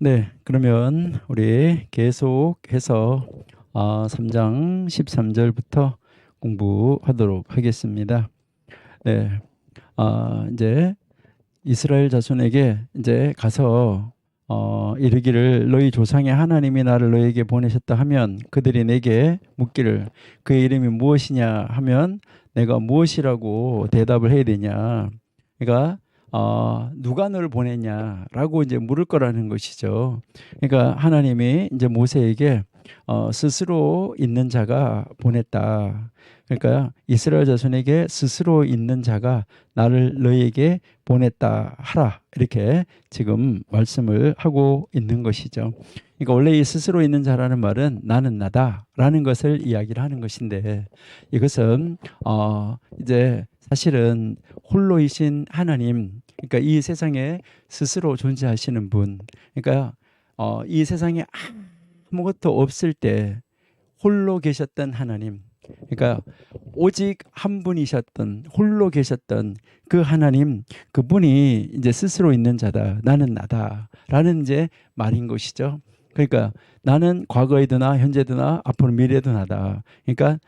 네, 그러면 우리 계속해서 3장 13절부터 공부하도록 하겠습니다. 네, 이제 이스라엘 자손에게 이제 가서 이르기를 너희 조상의 하나님이 나를 너희에게 보내셨다 하면 그들이 내게 묻기를 그의 이름이 무엇이냐 하면 내가 무엇이라고 대답을 해야 되냐. 그러니까 누가 너를 보냈냐라고 이제 물을 거라는 것이죠. 그러니까 하나님이 이제 모세에게 스스로 있는 자가 보냈다. 그러니까 이스라엘 자손에게 스스로 있는 자가 나를 너희에게 보냈다 하라. 이렇게 지금 말씀을 하고 있는 것이죠. 그러니까 원래 이 스스로 있는 자라는 말은 나는 나다라는 것을 이야기를 하는 것인데 이것은 이제 사실은 홀로이신 하나님, 그러니까 이 세상에 스스로 존재하시는 분, 그러니까 이 세상에 아무것도 없을 때 홀로 계셨던 하나님, 그러니까 오직 한 분이셨던 홀로 계셨던 그 하나님, 그분이 이제 스스로 있는 자다, 나는 나다라는 이제 말인 것이죠. 그러니까 나는 과거에도나 현재도나 앞으로 미래도 나다. 그러니까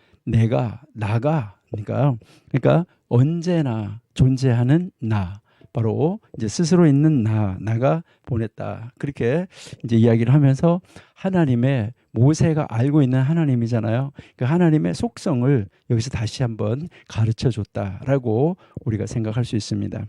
나가, 그러니까 언제나 존재하는 나, 바로 이제 스스로 있는 나가 보냈다. 그렇게 이제 이야기를 하면서 하나님의 모세가 알고 있는 하나님이잖아요. 그 하나님의 속성을 여기서 다시 한번 가르쳐 줬다라고 우리가 생각할 수 있습니다.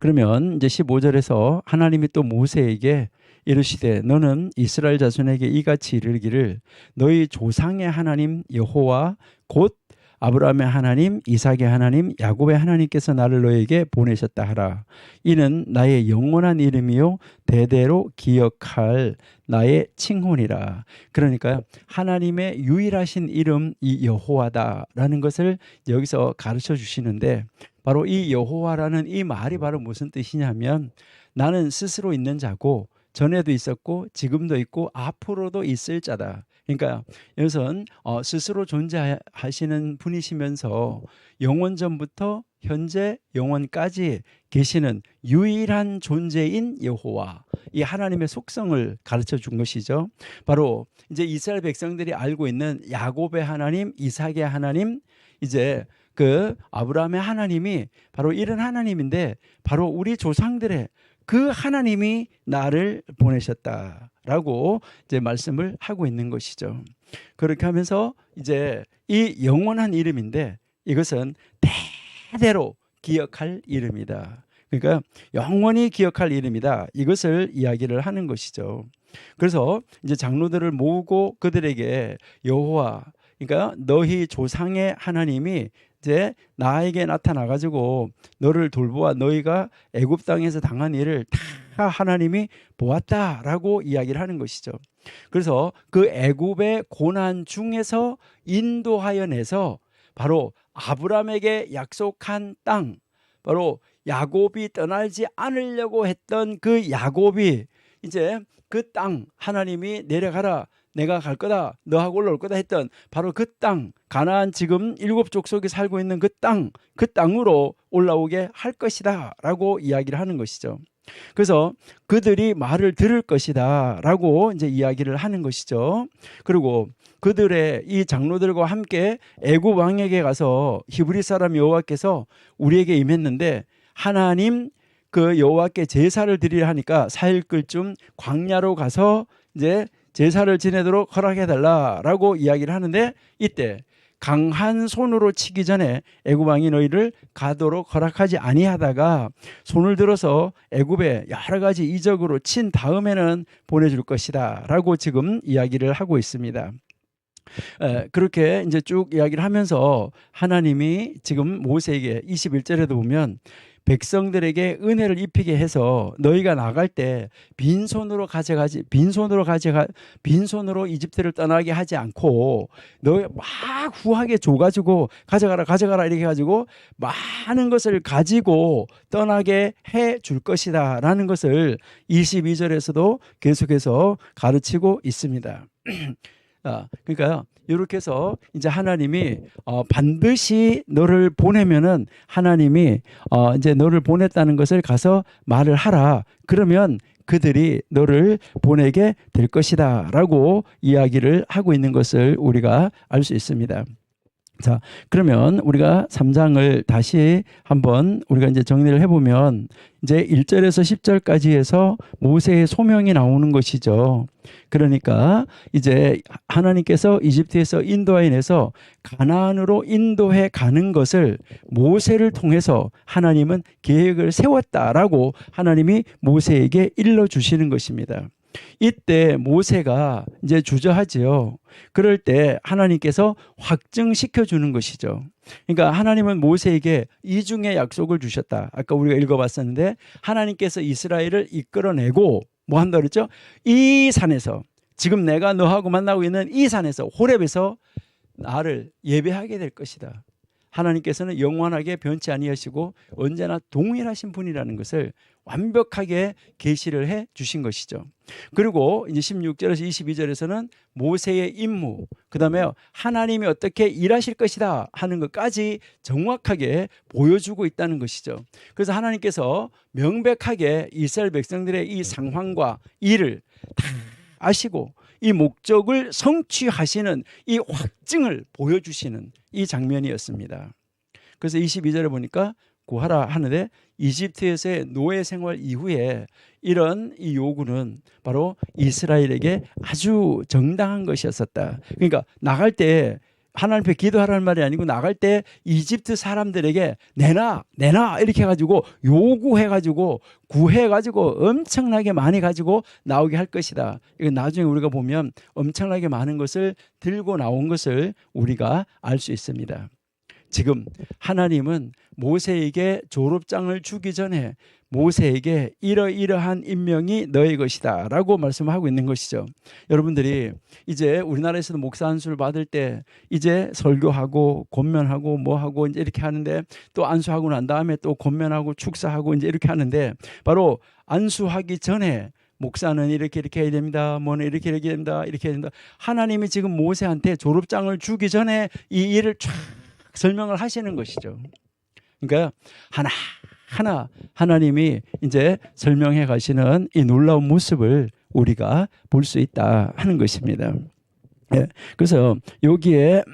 그러면 이제 15절에서 하나님이 또 모세에게 이르시되 너는 이스라엘 자손에게 이같이 이르기를 너희 조상의 하나님 여호와 곧 아브라함의 하나님, 이삭의 하나님, 야곱의 하나님께서 나를 너에게 보내셨다 하라. 이는 나의 영원한 이름이요 대대로 기억할 나의 칭혼이라. 그러니까 하나님의 유일하신 이름 이 여호와다라는 것을 여기서 가르쳐 주시는데 바로 이 여호와라는 이 말이 바로 무슨 뜻이냐면 나는 스스로 있는 자고 전에도 있었고 지금도 있고 앞으로도 있을 자다. 그러니까 이것은 스스로 존재하시는 분이시면서 영원 전부터 현재 영원까지 계시는 유일한 존재인 여호와, 이 하나님의 속성을 가르쳐 준 것이죠. 바로 이제 이스라엘 백성들이 알고 있는 야곱의 하나님, 이삭의 하나님, 이제 그 아브라함의 하나님이 바로 이런 하나님인데 바로 우리 조상들의 그 하나님이 나를 보내셨다라고 이제 말씀을 하고 있는 것이죠. 그렇게 하면서 이제 이 영원한 이름인데 이것은 대대로 기억할 이름이다. 그러니까 영원히 기억할 이름이다. 이것을 이야기를 하는 것이죠. 그래서 이제 장로들을 모으고 그들에게 여호와, 그러니까 너희 조상의 하나님이 이제 나에게 나타나 가지고 너를 돌보아 너희가 애굽 땅에서 당한 일을 다 하나님이 보았다라고 이야기를 하는 것이죠. 그래서 그 애굽의 고난 중에서 인도하여 내서 바로 아브라함에게 약속한 땅, 바로 야곱이 떠나지 않으려고 했던 그 야곱이 이제 그 땅 하나님이 내려가라 내가 갈 거다 너하고 올라올 거다 했던 바로 그 땅, 가나안 지금 7 족속이 살고 있는 그 땅으로 올라오게 할 것이다 라고 이야기를 하는 것이죠. 그래서 그들이 말을 들을 것이다 라고 이제 이야기를 하는 것이죠. 그리고 그들의 이 장로들과 함께 애굽 왕에게 가서 히브리 사람 여호와께서 우리에게 임했는데 하나님 그 여호와께 제사를 드리려 하니까 사흘쯤 광야로 가서 이제 제사를 지내도록 허락해달라라고 이야기를 하는데 이때 강한 손으로 치기 전에 애굽 왕이 너희를 가도록 허락하지 아니하다가 손을 들어서 애굽에 여러 가지 이적으로 친 다음에는 보내줄 것이다 라고 지금 이야기를 하고 있습니다. 그렇게 이제 쭉 이야기를 하면서 하나님이 지금 모세에게 21절에도 보면 백성들에게 은혜를 입히게 해서 너희가 나갈 때 빈손으로 이집트를 떠나게 하지 않고 너희 막 후하게 줘가지고 가져가라 이렇게 해가지고 많은 것을 가지고 떠나게 해 줄 것이다 라는 것을 22절에서도 계속해서 가르치고 있습니다. 그러니까 이렇게 해서 이제 하나님이 반드시 너를 보내면은 하나님이 이제 너를 보냈다는 것을 가서 말을 하라. 그러면 그들이 너를 보내게 될 것이다 라고 이야기를 하고 있는 것을 우리가 알 수 있습니다. 자, 그러면 우리가 3장을 다시 한번 우리가 이제 정리를 해보면 이제 1절에서 10절까지 해서 모세의 소명이 나오는 것이죠. 그러니까 이제 하나님께서 이집트에서 인도하여내서 가나안으로 인도해 가는 것을 모세를 통해서 하나님은 계획을 세웠다라고 하나님이 모세에게 일러주시는 것입니다. 이때 모세가 이제 주저하지요. 그럴 때 하나님께서 확증시켜 주는 것이죠. 그러니까 하나님은 모세에게 이중의 약속을 주셨다. 아까 우리가 읽어봤었는데 하나님께서 이스라엘을 이끌어내고 뭐 한다 그랬죠? 이 산에서, 지금 내가 너하고 만나고 있는 이 산에서, 호렙에서 나를 예배하게 될 것이다. 하나님께서는 영원하게 변치 아니하시고 언제나 동일하신 분이라는 것을 완벽하게 계시를 해 주신 것이죠. 그리고 이제 16절에서 22절에서는 모세의 임무, 그다음에 하나님이 어떻게 일하실 것이다 하는 것까지 정확하게 보여주고 있다는 것이죠. 그래서 하나님께서 명백하게 이스라엘 백성들의 이 상황과 일을 다 아시고 이 목적을 성취하시는 이 확증을 보여주시는 이 장면이었습니다. 그래서 22절에 보니까 구하라 하는데 이집트에서의 노예 생활 이후에 이런 이 요구는 바로 이스라엘에게 아주 정당한 것이었었다. 그러니까 나갈 때 하나님 앞에 기도하라는 말이 아니고 나갈 때 이집트 사람들에게 내놔 이렇게 해가지고 요구해가지고 구해가지고 엄청나게 많이 가지고 나오게 할 것이다. 이거 나중에 우리가 보면 엄청나게 많은 것을 들고 나온 것을 우리가 알 수 있습니다. 지금 하나님은 모세에게 졸업장을 주기 전에 모세에게 이러이러한 임명이 너의 것이다 라고 말씀하고 있는 것이죠. 여러분들이 이제 우리나라에서도 목사 안수를 받을 때 이제 설교하고 권면하고 뭐하고 이제 이렇게 하는데 또 안수하고 난 다음에 또 권면하고 축사하고 이제 이렇게 하는데 바로 안수하기 전에 목사는 이렇게 해야 됩니다. 뭐는 이렇게 해야 됩니다. 이렇게 해야 됩니다. 하나님이 지금 모세한테 졸업장을 주기 전에 이 일을 쫙 설명을 하시는 것이죠. 그러니까 하나하나 하나님이 이제 설명해 가시는 이 놀라운 모습을 우리가 볼 수 있다 하는 것입니다. 예, 그래서 여기에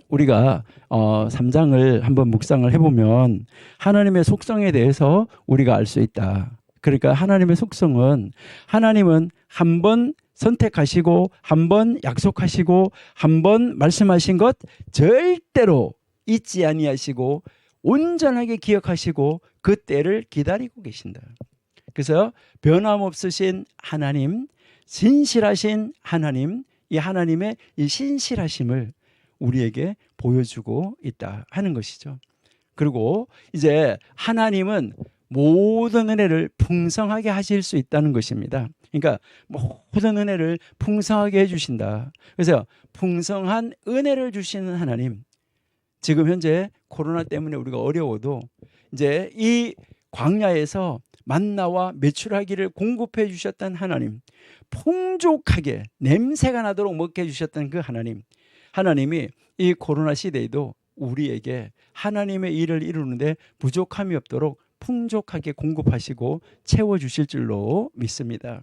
우리가 3장을 한번 묵상을 해보면 하나님의 속성에 대해서 우리가 알 수 있다. 그러니까 하나님의 속성은 하나님은 한 번 선택하시고 한 번 약속하시고 한 번 말씀하신 것 절대로 잊지 아니하시고 온전하게 기억하시고 그 때를 기다리고 계신다. 그래서 변함없으신 하나님, 신실하신 하나님, 이 하나님의 이 신실하심을 우리에게 보여주고 있다 하는 것이죠. 그리고 이제 하나님은 모든 은혜를 풍성하게 하실 수 있다는 것입니다. 그러니까 모든 은혜를 풍성하게 해주신다. 그래서 풍성한 은혜를 주시는 하나님, 지금 현재 코로나 때문에 우리가 어려워도 이제 이 광야에서 만나와 메추라기를 공급해 주셨던 하나님, 풍족하게 냄새가 나도록 먹게 해주셨던 그 하나님, 하나님이 이 코로나 시대에도 우리에게 하나님의 일을 이루는데 부족함이 없도록 풍족하게 공급하시고 채워주실 줄로 믿습니다.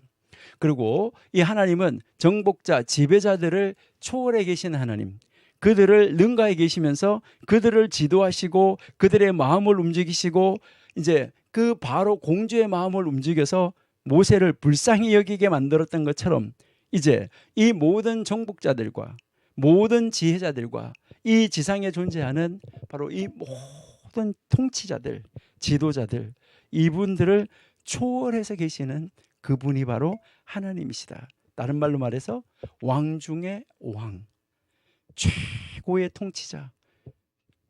그리고 이 하나님은 정복자, 지배자들을 초월해 계신 하나님, 그들을 능가해 계시면서 그들을 지도하시고 그들의 마음을 움직이시고 이제 그 바로 공주의 마음을 움직여서 모세를 불쌍히 여기게 만들었던 것처럼 이제 이 모든 정복자들과 모든 지혜자들과 이 지상에 존재하는 바로 이 모든 통치자들, 지도자들, 이분들을 초월해서 계시는 그분이 바로 하나님이시다. 다른 말로 말해서 왕 중의 왕, 최고의 통치자,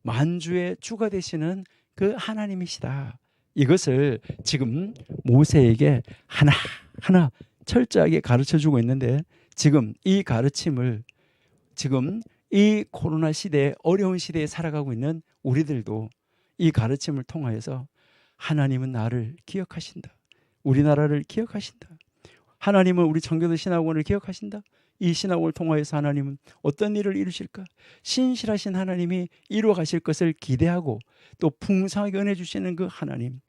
만주의 주가 되시는 그 하나님이시다. 이것을 지금 모세에게 하나하나 철저하게 가르쳐주고 있는데, 지금 이 가르침을 지금 이 코로나 시대에, 어려운 시대에 살아가고 있는 우리들도 이 가르침을 통하여서 하나님은 나를 기억하신다, 우리나라를 기억하신다, 하나님은 우리 청교도 신학원을 기억하신다, 이 신학원을 통하여서 하나님은 어떤 일을 이루실까? 신실하신 하나님이 이루어 가실 것을 기대하고 또 풍성하게 은혜 주시는 그 하나님,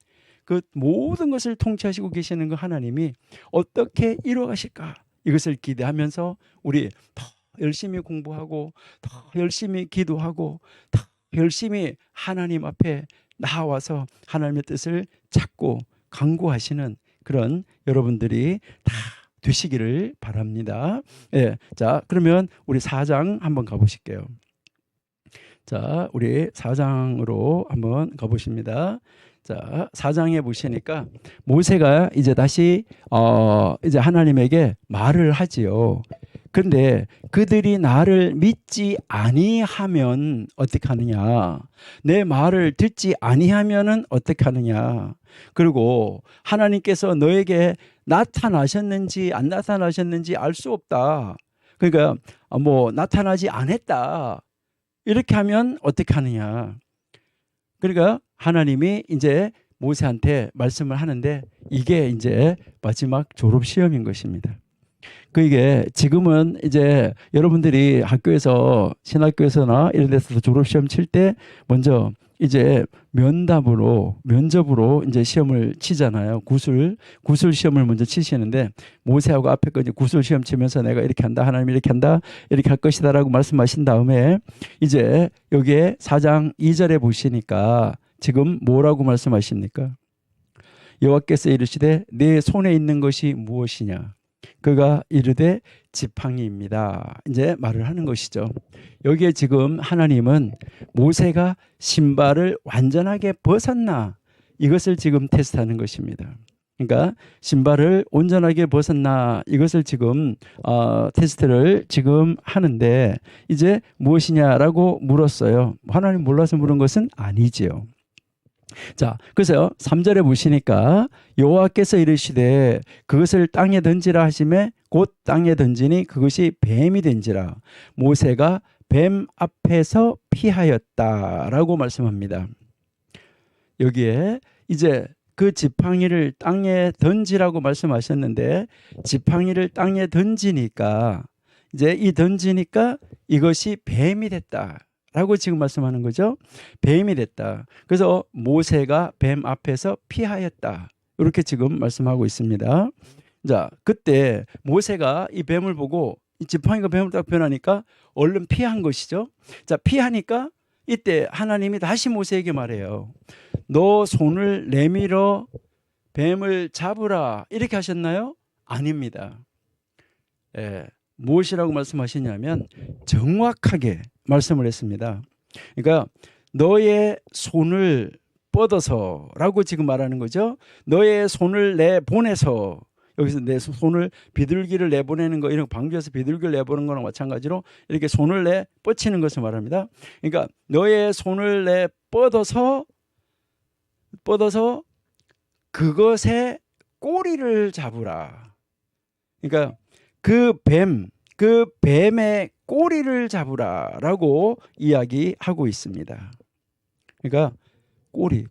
그 모든 것을 통치하시고 계시는 그 하나님이 어떻게 이루어가실까? 이것을 기대하면서 우리 더 열심히 공부하고 더 열심히 기도하고 더 열심히 하나님 앞에 나와서 하나님의 뜻을 찾고 간구하시는 그런 여러분들이 다 되시기를 바랍니다. 예, 자, 그러면 우리 4장 한번 가보실게요. 자, 우리 4장으로 한번 가보십니다. 자, 4장에 보시니까 모세가 이제 다시 이제 하나님에게 말을 하지요. 그런데 그들이 나를 믿지 아니하면 어떻게 하느냐? 내 말을 듣지 아니하면은 어떻게 하느냐? 그리고 하나님께서 너에게 나타나셨는지 안 나타나셨는지 알 수 없다. 그러니까 뭐 나타나지 않았다. 이렇게 하면 어떻게 하느냐? 그러니까 하나님이 이제 모세한테 말씀을 하는데 이게 이제 마지막 졸업 시험인 것입니다. 그게 지금은 이제 여러분들이 학교에서 신학교에서나 이런 데서 졸업 시험 칠 때 먼저 이제 면접으로 이제 시험을 치잖아요. 구술 시험을 먼저 치시는데 모세하고 앞에 거 이제 구술 시험 치면서 내가 이렇게 한다, 하나님 이렇게 한다, 이렇게 할 것이다라고 말씀하신 다음에 이제 여기에 4장 2절에 보시니까 지금 뭐라고 말씀하십니까? 여호와께서 이르시되 내 손에 있는 것이 무엇이냐? 그가 이르되 지팡이입니다. 이제 말을 하는 것이죠. 여기에 지금 하나님은 모세가 신발을 완전하게 벗었나 이것을 지금 테스트하는 것입니다. 그러니까 신발을 온전하게 벗었나 이것을 지금 테스트를 지금 하는데 이제 무엇이냐라고 물었어요. 하나님 몰라서 물은 것은 아니지요. 자, 그래서 3절에 보시니까 여호와께서 이르시되 그것을 땅에 던지라 하시매 곧 땅에 던지니 그것이 뱀이 된지라 모세가 뱀 앞에서 피하였다라고 말씀합니다. 여기에 이제 그 지팡이를 땅에 던지라고 말씀하셨는데 지팡이를 땅에 던지니까 이제 이 던지니까 이것이 뱀이 됐다. 라고 지금 말씀하는 거죠. 뱀이 됐다. 그래서 모세가 뱀 앞에서 피하였다. 이렇게 지금 말씀하고 있습니다. 자, 그때 모세가 이 뱀을 보고 이 지팡이가 뱀을 딱 변하니까 얼른 피한 것이죠. 자, 피하니까 이때 하나님이 다시 모세에게 말해요. 너 손을 내밀어 뱀을 잡으라. 이렇게 하셨나요? 아닙니다. 예, 무엇이라고 말씀하시냐면 정확하게 말씀을 했습니다. 그러니까 너의 손을 뻗어서라고 지금 말하는 거죠. 너의 손을 내보내서 여기서 내 손을 비둘기를 내보내는 거 이런 방주에서 비둘기를 내보내는 거랑 마찬가지로 이렇게 손을 내 뻗치는 것을 말합니다. 그러니까 너의 손을 내 뻗어서 그것의 꼬리를 잡으라. 그러니까 그 뱀의 꼬리를 잡으라라고 이야기하고 있습니다. 그러니까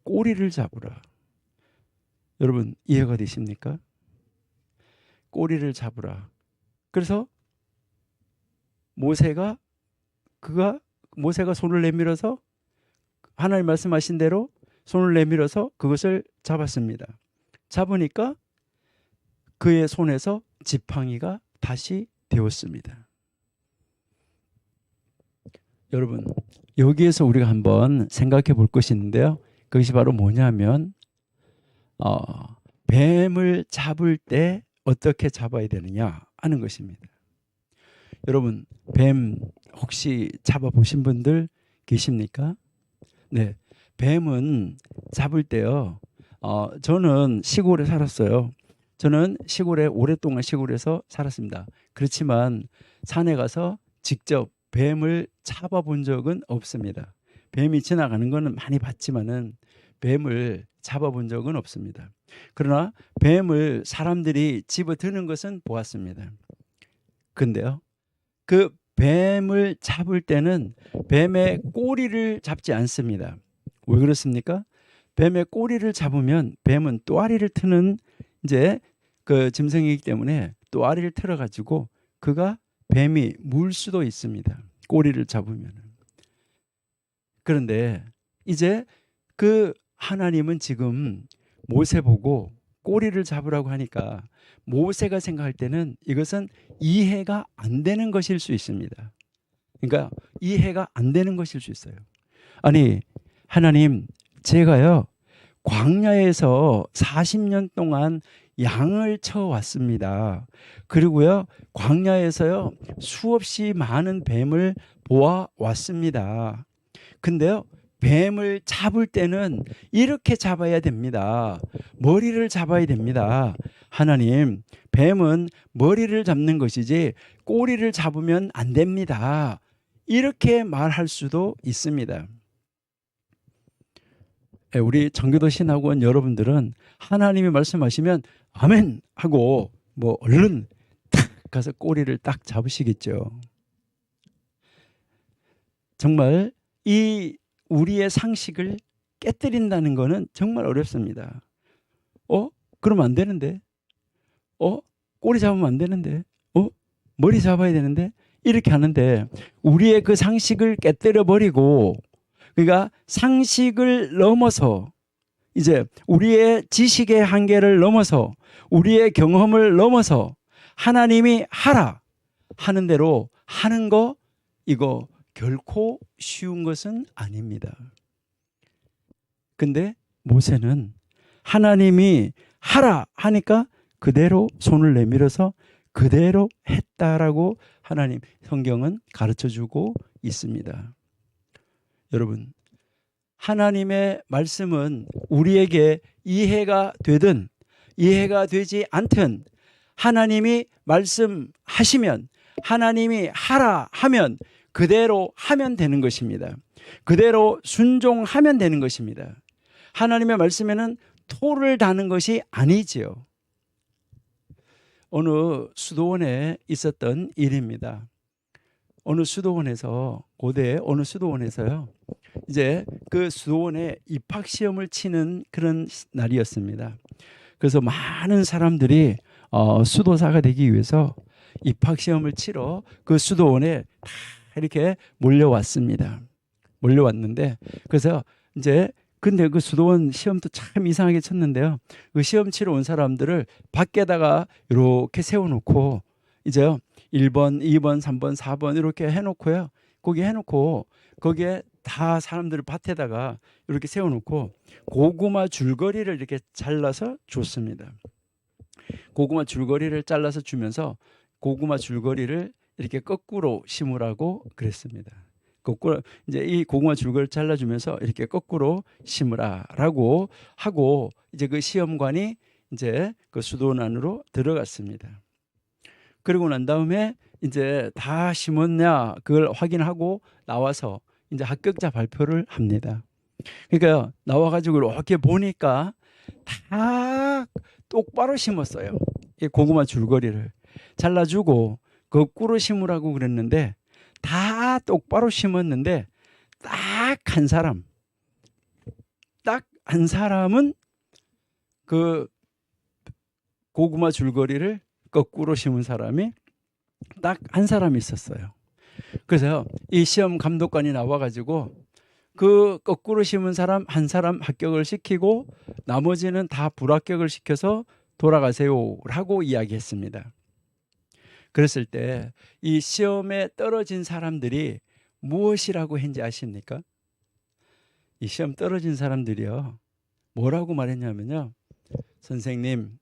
꼬리를 잡으라. 여러분 이해가 되십니까? 꼬리를 잡으라. 그래서 모세가 손을 내밀어서 하나님 말씀하신 대로 손을 내밀어서 그것을 잡았습니다. 잡으니까 그의 손에서 지팡이가 다시 되었습니다. 여러분 여기에서 우리가 한번 생각해 볼 것이 있는데요. 그것이 바로 뭐냐면 뱀을 잡을 때 어떻게 잡아야 되느냐 하는 것입니다. 여러분 뱀 혹시 잡아보신 분들 계십니까? 네, 뱀은 잡을 때요. 저는 시골에 살았어요. 저는 시골에 오랫동안 시골에서 살았습니다. 그렇지만 산에 가서 직접 뱀을 잡아본 적은 없습니다. 뱀이 지나가는 거는 많이 봤지만은 뱀을 잡아본 적은 없습니다. 그러나 뱀을 사람들이 집어드는 것은 보았습니다. 근데요, 그 뱀을 잡을 때는 뱀의 꼬리를 잡지 않습니다. 왜 그렇습니까? 뱀의 꼬리를 잡으면 뱀은 또아리를 트는 이제 그 짐승이기 때문에 또아리를 틀어 가지고 그가 뱀이 물 수도 있습니다. 꼬리를 잡으면. 그런데 이제 그 하나님은 지금 모세 보고 꼬리를 잡으라고 하니까 모세가 생각할 때는 이것은 이해가 안 되는 것일 수 있습니다. 그러니까 이해가 안 되는 것일 수 있어요. 아니, 하나님, 제가요 광야에서 40년 동안 양을 쳐왔습니다. 그리고요 광야에서요 수없이 많은 뱀을 보아왔습니다. 근데요 뱀을 잡을 때는 이렇게 잡아야 됩니다. 머리를 잡아야 됩니다. 하나님, 뱀은 머리를 잡는 것이지 꼬리를 잡으면 안 됩니다. 이렇게 말할 수도 있습니다. 우리 청교도 신학원 여러분들은 하나님이 말씀하시면 아멘 하고 뭐 얼른 탁 가서 꼬리를 딱 잡으시겠죠. 정말 이 우리의 상식을 깨뜨린다는 것은 정말 어렵습니다. 그러면 안 되는데. 꼬리 잡으면 안 되는데. 머리 잡아야 되는데. 이렇게 하는데 우리의 그 상식을 깨뜨려 버리고, 그러니까 상식을 넘어서 이제 우리의 지식의 한계를 넘어서 우리의 경험을 넘어서 하나님이 하라 하는 대로 하는 거, 이거 결코 쉬운 것은 아닙니다. 근데 모세는 하나님이 하라 하니까 그대로 손을 내밀어서 그대로 했다라고 하나님 성경은 가르쳐주고 있습니다. 여러분, 하나님의 말씀은 우리에게 이해가 되든 이해가 되지 않든 하나님이 말씀하시면, 하나님이 하라 하면 그대로 하면 되는 것입니다. 그대로 순종하면 되는 것입니다. 하나님의 말씀에는 토를 다는 것이 아니지요. 어느 수도원에 있었던 일입니다. 어느 수도원에서, 고대 어느 수도원에서요, 이제 그 수도원에 입학 시험을 치는 그런 날이었습니다. 그래서 많은 사람들이 수도사가 되기 위해서 입학 시험을 치러 그 수도원에 다 이렇게 몰려왔습니다. 몰려왔는데, 그래서 이제 근데 그 수도원 시험도 참 이상하게 쳤는데요. 그 시험 치러 온 사람들을 밖에다가 이렇게 세워놓고 이제요 1번, 2번, 3번, 4번 이렇게 해놓고요. 거기 해놓고 거기에 다 사람들을 밭에다가 이렇게 세워놓고 고구마 줄거리를 이렇게 잘라서 줬습니다. 고구마 줄거리를 잘라서 주면서 고구마 줄거리를 이렇게 거꾸로 심으라고 그랬습니다. 거꾸로 이제 이 고구마 줄거리를 잘라주면서 이렇게 거꾸로 심으라라고 하고 이제 그 시험관이 이제 그 수도원 안으로 들어갔습니다. 그러고 난 다음에 이제 다 심었냐 그걸 확인하고 나와서 이제 합격자 발표를 합니다. 그러니까 나와가지고 이렇게 보니까 다 똑바로 심었어요. 이 고구마 줄거리를 잘라주고 거꾸로 심으라고 그랬는데 다 똑바로 심었는데 딱 한 사람은 그 고구마 줄거리를 거꾸로 심은 사람이 딱 한 사람이 있었어요. 그래서 이 시험 감독관이 나와가지고 그 거꾸로 심은 사람 한 사람 합격을 시키고 나머지는 다 불합격을 시켜서 돌아가세요라고 이야기했습니다. 그랬을 때 이 시험에 떨어진 사람들이 무엇이라고 했는지 아십니까? 이 시험 떨어진 사람들이요, 뭐라고 말했냐면요, 선생님,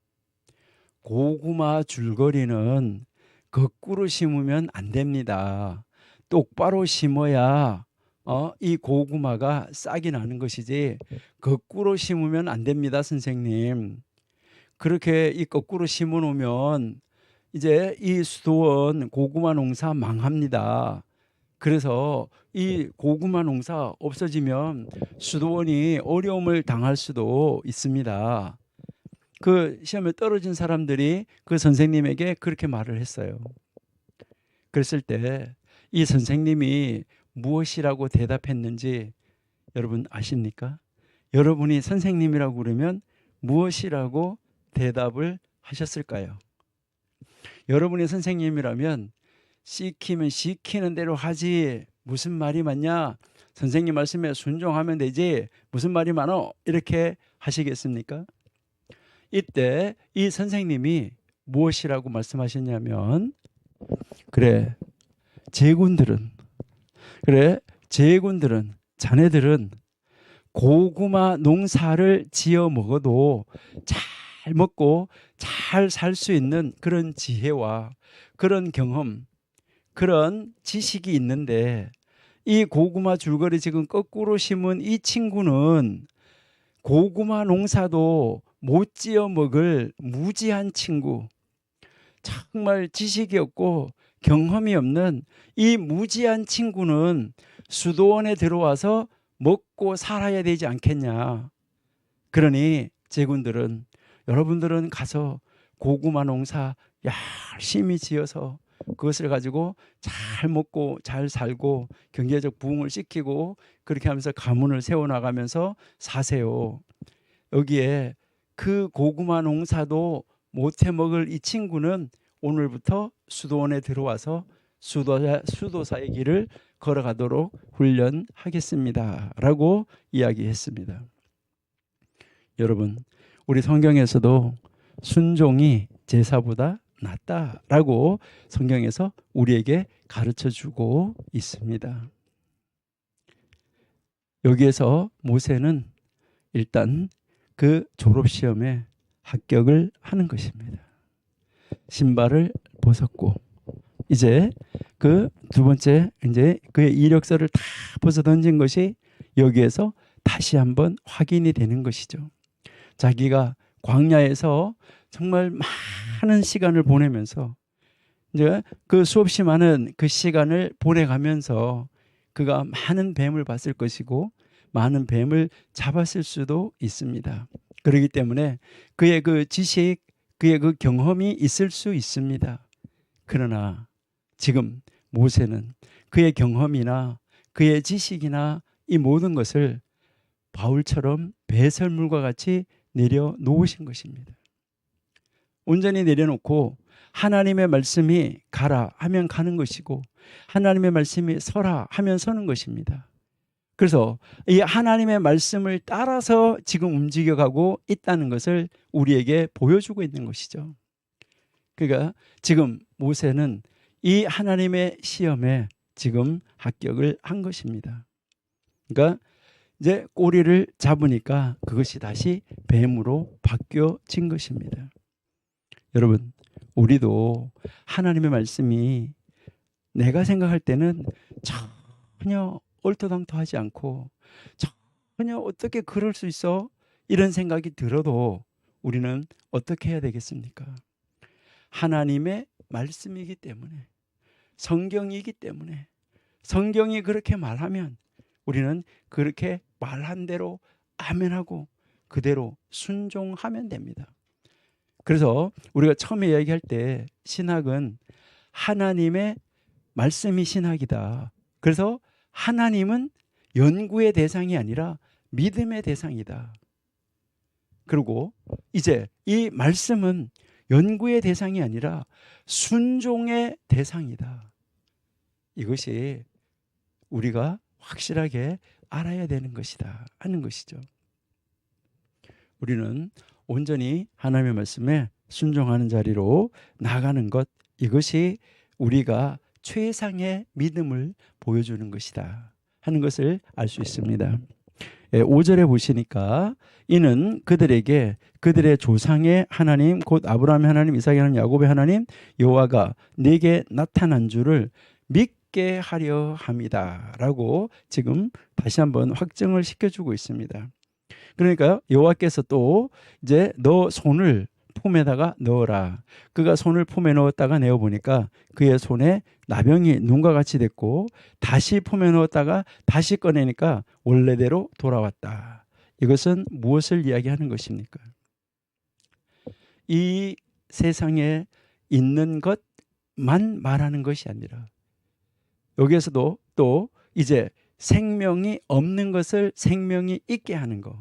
고구마 줄거리는 거꾸로 심으면 안 됩니다. 똑바로 심어야 이 고구마가 싹이 나는 것이지 거꾸로 심으면 안 됩니다, 선생님. 그렇게 이 거꾸로 심어 놓으면 이제 이 수도원 고구마 농사 망합니다. 그래서 이 고구마 농사 없어지면 수도원이 어려움을 당할 수도 있습니다. 그 시험에 떨어진 사람들이 그 선생님에게 그렇게 말을 했어요. 그랬을 때 이 선생님이 무엇이라고 대답했는지 여러분 아십니까? 여러분이 선생님이라고 그러면 무엇이라고 대답을 하셨을까요? 여러분이 선생님이라면 시키면 시키는 대로 하지, 무슨 말이 많냐, 선생님 말씀에 순종하면 되지, 무슨 말이 많어, 이렇게 하시겠습니까? 이때 이 선생님이 무엇이라고 말씀하셨냐면, 그래 제군들은 자네들은 고구마 농사를 지어 먹어도 잘 먹고 잘 살 수 있는 그런 지혜와 그런 경험, 그런 지식이 있는데, 이 고구마 줄거리 지금 거꾸로 심은 이 친구는 고구마 농사도 못 지어 먹을 무지한 친구, 정말 지식이 없고 경험이 없는 이 무지한 친구는 수도원에 들어와서 먹고 살아야 되지 않겠냐. 그러니 제군들은, 여러분들은 가서 고구마 농사 열심히 지어서 그것을 가지고 잘 먹고 잘 살고 경제적 부흥을 시키고 그렇게 하면서 가문을 세워나가면서 사세요. 여기에 그 고구마 농사도 못해 먹을 이 친구는 오늘부터 수도원에 들어와서 수도사의 길을 걸어가도록 훈련하겠습니다 라고 이야기했습니다. 여러분, 우리 성경에서도 순종이 제사보다 낫다라고 성경에서 우리에게 가르쳐주고 있습니다. 여기에서 모세는 일단 그 졸업시험에 합격을 하는 것입니다. 신발을 벗었고, 이제 그 두 번째, 이제 그의 이력서를 다 벗어 던진 것이 여기에서 다시 한번 확인이 되는 것이죠. 자기가 광야에서 정말 많은 시간을 보내면서, 이제 그 수없이 많은 그 시간을 보내가면서 그가 많은 뱀을 봤을 것이고 많은 뱀을 잡았을 수도 있습니다. 그렇기 때문에 그의 그 지식, 그의 그 경험이 있을 수 있습니다. 그러나 지금 모세는 그의 경험이나 그의 지식이나 이 모든 것을 바울처럼 배설물과 같이 내려놓으신 것입니다. 온전히 내려놓고 하나님의 말씀이 가라 하면 가는 것이고 하나님의 말씀이 서라 하면 서는 것입니다. 그래서 이 하나님의 말씀을 따라서 지금 움직여가고 있다는 것을 우리에게 보여주고 있는 것이죠. 그러니까 지금 모세는 이 하나님의 시험에 지금 합격을 한 것입니다. 그러니까 이제 꼬리를 잡으니까 그것이 다시 뱀으로 바뀌어진 것입니다. 여러분, 우리도 하나님의 말씀이 내가 생각할 때는 전혀 얼토당토하지 않고 전혀 어떻게 그럴 수 있어? 이런 생각이 들어도 우리는 어떻게 해야 되겠습니까? 하나님의 말씀이기 때문에, 성경이기 때문에, 성경이 그렇게 말하면 우리는 그렇게 말한 대로 아멘하고 그대로 순종하면 됩니다. 그래서 우리가 처음에 이야기할 때 신학은 하나님의 말씀이 신학이다. 그래서 하나님은 연구의 대상이 아니라 믿음의 대상이다. 그리고 이제 이 말씀은 연구의 대상이 아니라 순종의 대상이다. 이것이 우리가 확실하게 알아야 되는 것이다 하는 것이죠. 우리는 온전히 하나님의 말씀에 순종하는 자리로 나가는 것, 이것이 우리가 최상의 믿음을 보여주는 것이다 하는 것을 알 수 있습니다. 5절에 보시니까 이는 그들에게 그들의 조상의 하나님 곧 아브라함의 하나님, 이삭의 하나님, 야곱의 하나님 여호와가 내게 나타난 줄을 믿게 하려 함이다 라고 지금 다시 한번 확정을 시켜주고 있습니다. 그러니까 여호와께서 또 이제 너 손을 폼에다가 넣어라. 그가 손을 폼에 넣었다가 내어보니까 그의 손에 나병이 눈과 같이 됐고 다시 폼에 넣었다가 다시 꺼내니까 원래대로 돌아왔다. 이것은 무엇을 이야기하는 것입니까? 이 세상에 있는 것만 말하는 것이 아니라 여기에서도 또 이제 생명이 없는 것을 생명이 있게 하는 것.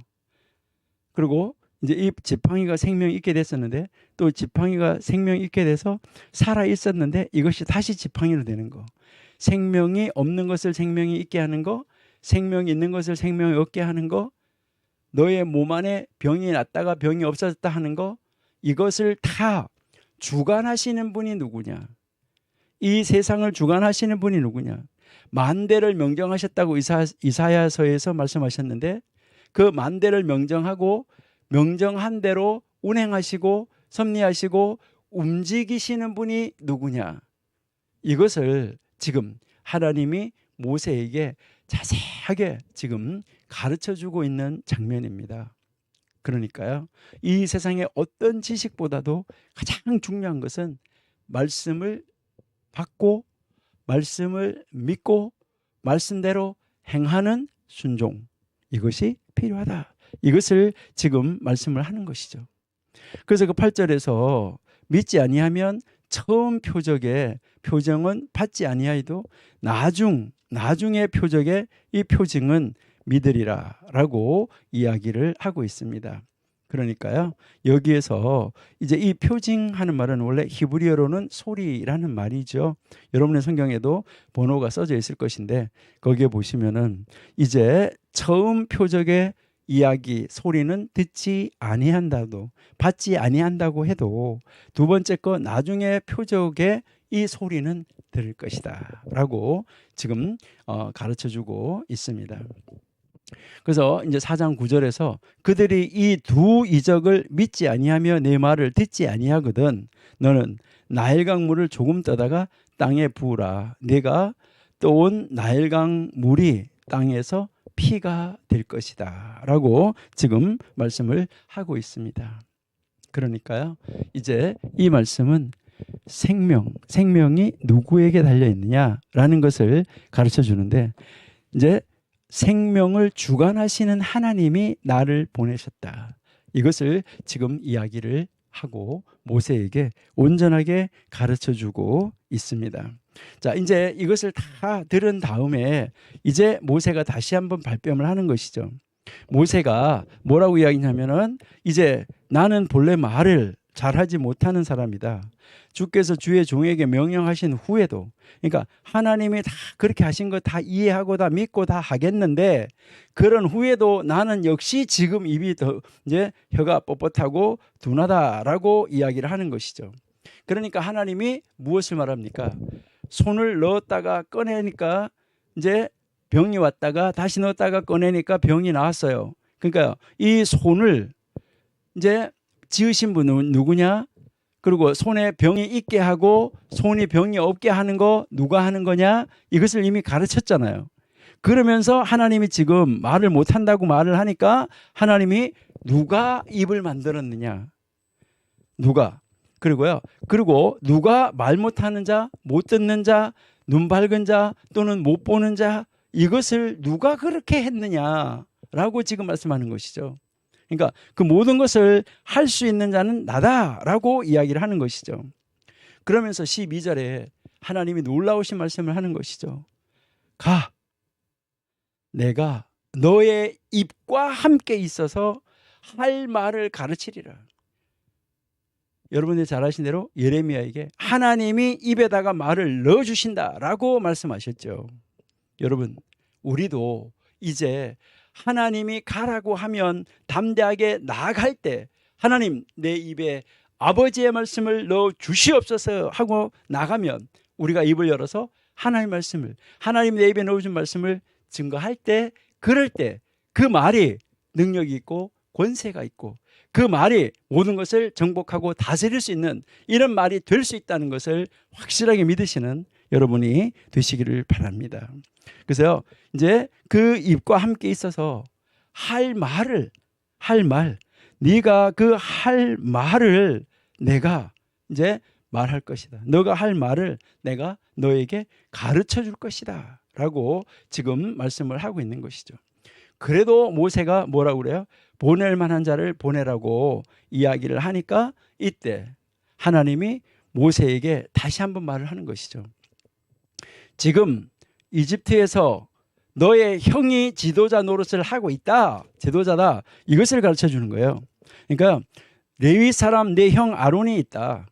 그리고 이제 이 지팡이가 생명이 있게 됐었는데 또 지팡이가 생명이 있게 돼서 살아 있었는데 이것이 다시 지팡이로 되는 거. 생명이 없는 것을 생명이 있게 하는 거, 생명이 있는 것을 생명이 없게 하는 거, 너의 몸 안에 병이 났다가 병이 없어졌다 하는 거, 이것을 다 주관하시는 분이 누구냐? 이 세상을 주관하시는 분이 누구냐? 만대를 명정하셨다고 이사야서에서 말씀하셨는데, 그 만대를 명정하고 명정한 대로 운행하시고 섭리하시고 움직이시는 분이 누구냐? 이것을 지금 하나님이 모세에게 자세하게 지금 가르쳐주고 있는 장면입니다. 그러니까요, 이 세상의 어떤 지식보다도 가장 중요한 것은 말씀을 받고 말씀을 믿고 말씀대로 행하는 순종, 이것이 필요하다. 이것을 지금 말씀을 하는 것이죠. 그래서 그 8절에서 믿지 아니하면 처음 표정은 받지 아니하여도 나중의 표적에 이 표징은 믿으리라 라고 이야기를 하고 있습니다. 그러니까요, 여기에서 이제 이 표징하는 말은 원래 히브리어로는 소리라는 말이죠. 여러분의 성경에도 번호가 써져 있을 것인데, 거기에 보시면은 이제 처음 표적의 이야기 소리는 듣지 아니한다도, 받지 아니한다고 해도 두 번째 거 나중에 표적의 이 소리는 들을 것이다 라고 지금 가르쳐주고 있습니다. 그래서 이제 4장 9절에서 그들이 이 두 이적을 믿지 아니하며 내 말을 듣지 아니하거든 너는 나일강 물을 조금 떠다가 땅에 부으라. 내가 떠온 나일강 물이 땅에서 피가 될 것이다 라고 지금 말씀을 하고 있습니다. 그러니까요, 이제 이 말씀은 생명이 누구에게 달려있느냐라는 것을 가르쳐 주는데, 이제 생명을 주관하시는 하나님이 나를 보내셨다. 이것을 지금 이야기를 하고 모세에게 온전하게 가르쳐 주고 있습니다. 자, 이제 이것을 다 들은 다음에 이제 모세가 다시 한번 발뺌을 하는 것이죠. 모세가 뭐라고 이야기하냐면은, 이제 나는 본래 말을 잘하지 못하는 사람이다. 주께서 주의 종에게 명령하신 후에도, 그러니까 하나님이 다 그렇게 하신 거 다 이해하고 다 믿고 다 하겠는데, 그런 후에도 나는 역시 지금 입이 더 이제 혀가 뻣뻣하고 둔하다라고 이야기를 하는 것이죠. 그러니까 하나님이 무엇을 말합니까? 손을 넣었다가 꺼내니까 이제 병이 왔다가 다시 넣었다가 꺼내니까 병이 나왔어요. 그러니까 이 손을 이제 지으신 분은 누구냐? 그리고 손에 병이 있게 하고 손이 병이 없게 하는 거 누가 하는 거냐? 이것을 이미 가르쳤잖아요. 그러면서 하나님이 지금 말을 못한다고 말을 하니까 하나님이 누가 입을 만들었느냐? 누가? 그리고 누가 말 못하는 자, 못 듣는 자, 눈 밝은 자 또는 못 보는 자, 이것을 누가 그렇게 했느냐라고 지금 말씀하는 것이죠. 그러니까 그 모든 것을 할 수 있는 자는 나다라고 이야기를 하는 것이죠. 그러면서 12절에 하나님이 놀라우신 말씀을 하는 것이죠. 가, 내가 너의 입과 함께 있어서 할 말을 가르치리라. 여러분들이 잘 아신 대로 예레미야에게 하나님이 입에다가 말을 넣어주신다라고 말씀하셨죠. 여러분, 우리도 이제 하나님이 가라고 하면 담대하게 나아갈 때, 하나님 내 입에 아버지의 말씀을 넣어 주시옵소서 하고 나가면, 우리가 입을 열어서 하나님의 말씀을, 하나님 내 입에 넣어준 말씀을 증거할 때, 그럴 때 그 말이 능력이 있고 권세가 있고 그 말이 모든 것을 정복하고 다스릴 수 있는 이런 말이 될 수 있다는 것을 확실하게 믿으시는 여러분이 되시기를 바랍니다. 그래서 이제 그 입과 함께 있어서 할 말, 네가 그 할 말을 내가 이제 말할 것이다. 너가 할 말을 내가 너에게 가르쳐 줄 것이다 라고 지금 말씀을 하고 있는 것이죠. 그래도 모세가 뭐라고 그래요? 보낼 만한 자를 보내라고 이야기를 하니까 이때 하나님이 모세에게 다시 한번 말을 하는 것이죠. 지금 이집트에서 너의 형이 지도자 노릇을 하고 있다. 지도자다. 이것을 가르쳐 주는 거예요. 그러니까 레위 사람 내 형 아론이 있다.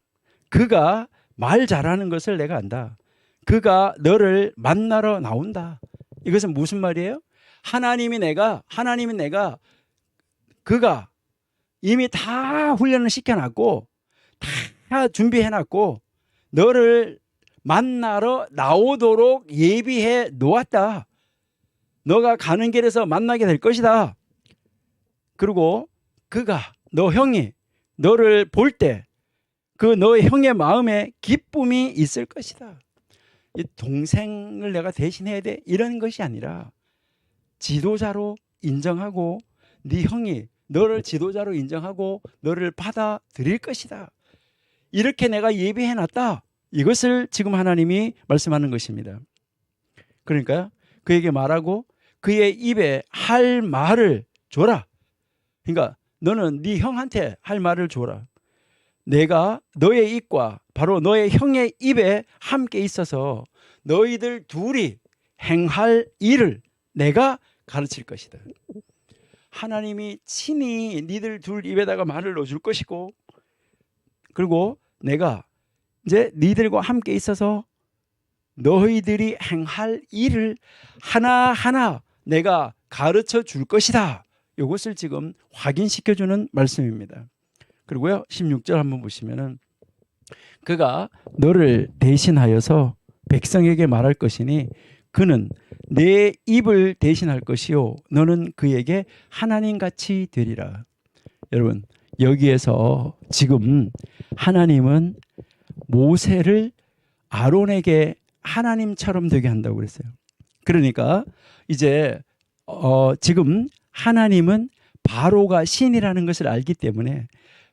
그가 말 잘하는 것을 내가 안다. 그가 너를 만나러 나온다. 이것은 무슨 말이에요? 하나님이 내가 그가 이미 다 훈련을 시켜놨고 다 준비해놨고 너를 만나러 나오도록 예비해 놓았다. 너가 가는 길에서 만나게 될 것이다. 그리고 그가 너 형이 너를 볼 때 그 너의 형의 마음에 기쁨이 있을 것이다. 이 동생을 내가 대신해야 돼 이런 것이 아니라 지도자로 인정하고 네 형이 너를 지도자로 인정하고 너를 받아들일 것이다. 이렇게 내가 예비해 놨다. 이것을 지금 하나님이 말씀하는 것입니다. 그러니까 그에게 말하고 그의 입에 할 말을 줘라. 그러니까 너는 네 형한테 할 말을 줘라. 내가 너의 입과 바로 너의 형의 입에 함께 있어서 너희들 둘이 행할 일을 내가 가르칠 것이다. 하나님이 친히 니들 둘 입에다가 말을 넣어줄 것이고 그리고 내가 이제 니들과 함께 있어서 너희들이 행할 일을 하나하나 내가 가르쳐 줄 것이다. 이것을 지금 확인시켜주는 말씀입니다. 그리고요 16절 한번 보시면은 그가 너를 대신하여서 백성에게 말할 것이니 그는 내 입을 대신할 것이요 너는 그에게 하나님같이 되리라. 여러분 여기에서 지금 하나님은 모세를 아론에게 하나님처럼 되게 한다고 그랬어요. 그러니까 이제 지금 하나님은 바로가 신이라는 것을 알기 때문에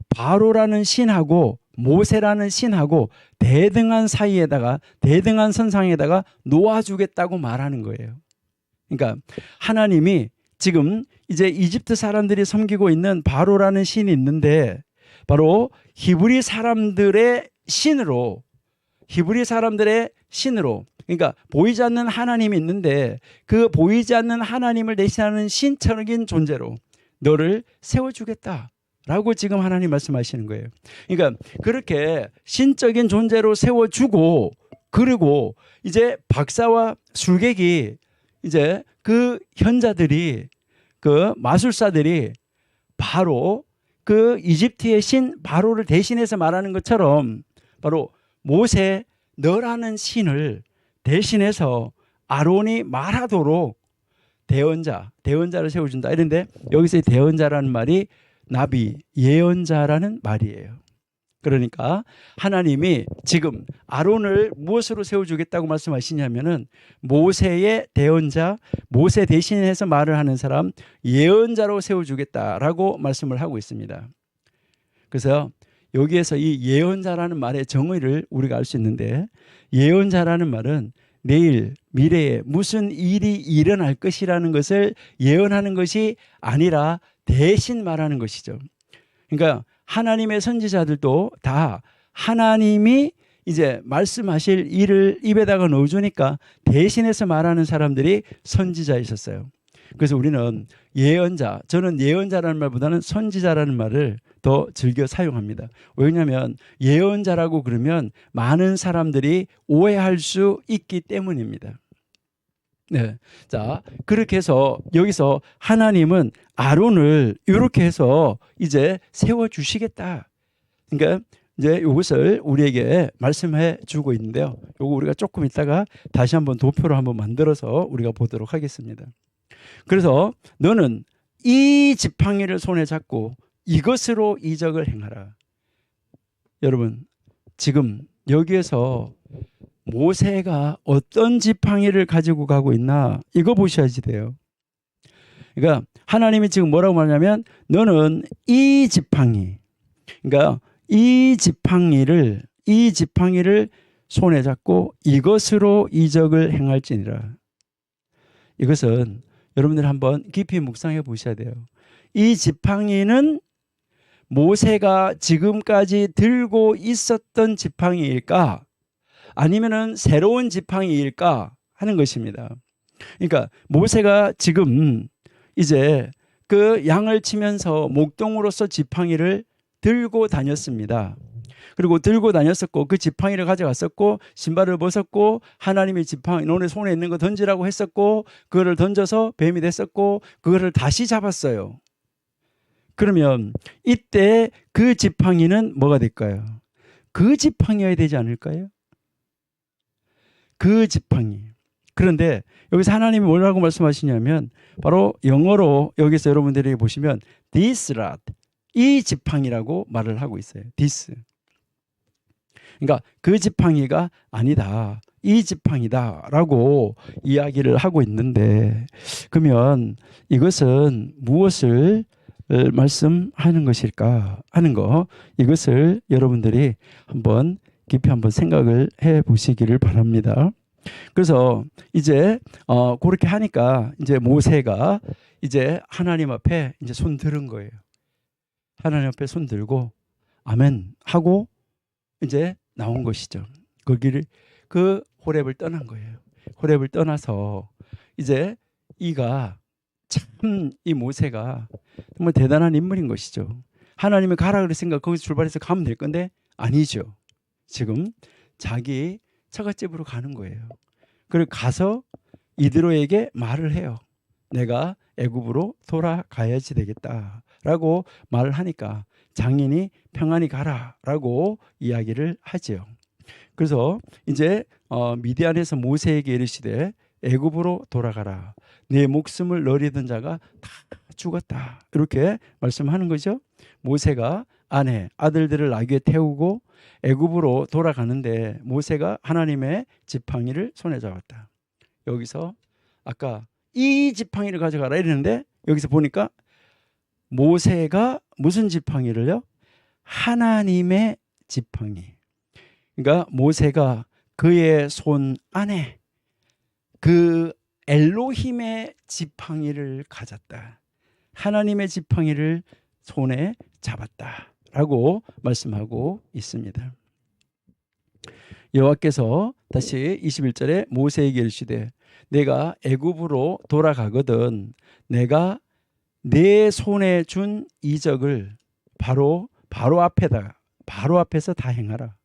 바로라는 신하고 모세라는 신하고 대등한 사이에다가 대등한 선상에다가 놓아주겠다고 말하는 거예요. 그러니까 하나님이 지금 이제 이집트 사람들이 섬기고 있는 바로라는 신이 있는데 바로 히브리 사람들의 신으로 그러니까 보이지 않는 하나님이 있는데 그 보이지 않는 하나님을 대신하는 신적인 존재로 너를 세워주겠다. 라고 지금 하나님 말씀하시는 거예요. 그러니까 그렇게 신적인 존재로 세워주고 그리고 이제 박사와 술객이 이제 그 현자들이 그 마술사들이 바로 그 이집트의 신 바로를 대신해서 말하는 것처럼 바로 모세 너라는 신을 대신해서 아론이 말하도록 대언자를 세워준다. 이런데 여기서 대언자라는 말이 나비, 예언자라는 말이에요. 그러니까 하나님이 지금 아론을 무엇으로 세워주겠다고 말씀하시냐면은 모세의 대언자, 모세 대신해서 말을 하는 사람, 예언자로 세워주겠다라고 말씀을 하고 있습니다. 그래서 여기에서 이 예언자라는 말의 정의를 우리가 알 수 있는데 예언자라는 말은 내일 미래에 무슨 일이 일어날 것이라는 것을 예언하는 것이 아니라 대신 말하는 것이죠. 그러니까 하나님의 선지자들도 다 하나님이 이제 말씀하실 일을 입에다가 넣어주니까 대신해서 말하는 사람들이 선지자 있었어요. 그래서 우리는 예언자, 저는 예언자라는 말보다는 선지자라는 말을 더 즐겨 사용합니다. 왜냐하면 예언자라고 그러면 많은 사람들이 오해할 수 있기 때문입니다. 네. 자, 그렇게 해서 여기서 하나님은 아론을 이렇게 해서 이제 세워주시겠다. 그러니까 이제 이것을 우리에게 말씀해 주고 있는데요. 이거 우리가 조금 있다가 다시 한번 도표로 한번 만들어서 우리가 보도록 하겠습니다. 그래서 너는 이 지팡이를 손에 잡고 이것으로 이적을 행하라. 여러분, 지금 여기에서 모세가 어떤 지팡이를 가지고 가고 있나 이거 보셔야지 돼요. 그러니까 하나님이 지금 뭐라고 말하냐면 너는 이 지팡이, 그러니까 이 지팡이를 손에 잡고 이것으로 이적을 행할지니라. 이것은 여러분들 한번 깊이 묵상해 보셔야 돼요. 이 지팡이는 모세가 지금까지 들고 있었던 지팡이일까? 아니면은 새로운 지팡이일까 하는 것입니다. 그러니까 모세가 지금 이제 그 양을 치면서 목동으로서 지팡이를 들고 다녔습니다. 그리고 들고 다녔었고 그 지팡이를 가져갔었고 신발을 벗었고 하나님의 지팡이 너네 손에 있는 거 던지라고 했었고 그거를 던져서 뱀이 됐었고 그거를 다시 잡았어요. 그러면 이때 그 지팡이는 뭐가 될까요? 그 지팡이여야 되지 않을까요? 그 지팡이. 그런데 여기서 하나님이 뭐라고 말씀하시냐면 바로 영어로 여기서 여러분들이 보시면 this rod, 이 지팡이라고 말을 하고 있어요. this. 그러니까 그 지팡이가 아니다, 이 지팡이다 라고 이야기를 하고 있는데, 그러면 이것은 무엇을 말씀하는 것일까 하는 거, 이것을 여러분들이 한번 깊이 한번 생각을 해 보시기를 바랍니다. 그래서 이제 그렇게 하니까 이제 모세가 이제 하나님 앞에 이제 손 들은 거예요. 하나님 앞에 손 들고 아멘 하고 이제 나온 것이죠. 거기를 그 호렙을 떠난 거예요. 호렙을 떠나서 이제 이가 참 이 모세가 정말 대단한 인물인 것이죠. 하나님이 가라 그랬으니까 거기서 출발해서 가면 될 건데 아니죠. 지금 자기 처갓집으로 가는 거예요. 그리고 가서 이드로에게 말을 해요. 내가 애굽으로 돌아가야지 되겠다라고 말을 하니까 장인이 평안히 가라라고 이야기를 하지요. 그래서 이제 미디안에서 모세에게 이르시되 애굽으로 돌아가라. 내 목숨을 노리던 자가 다 죽었다. 이렇게 말씀하는 거죠. 모세가 아내, 아들들을 나귀에 태우고 애굽으로 돌아가는데 모세가 하나님의 지팡이를 손에 잡았다. 여기서 아까 이 지팡이를 가져가라 이랬는데 여기서 보니까 모세가 무슨 지팡이를요? 하나님의 지팡이. 그러니까 모세가 그의 손 안에 그 엘로힘의 지팡이를 가졌다. 하나님의 지팡이를 손에 잡았다라고 말씀하고 있습니다. 여호와께서 다시 21절에 모세에게 이르시되 내가 애굽으로 돌아가거든 내가 내 손에 준 이적을 바로 앞에서 다 행하라.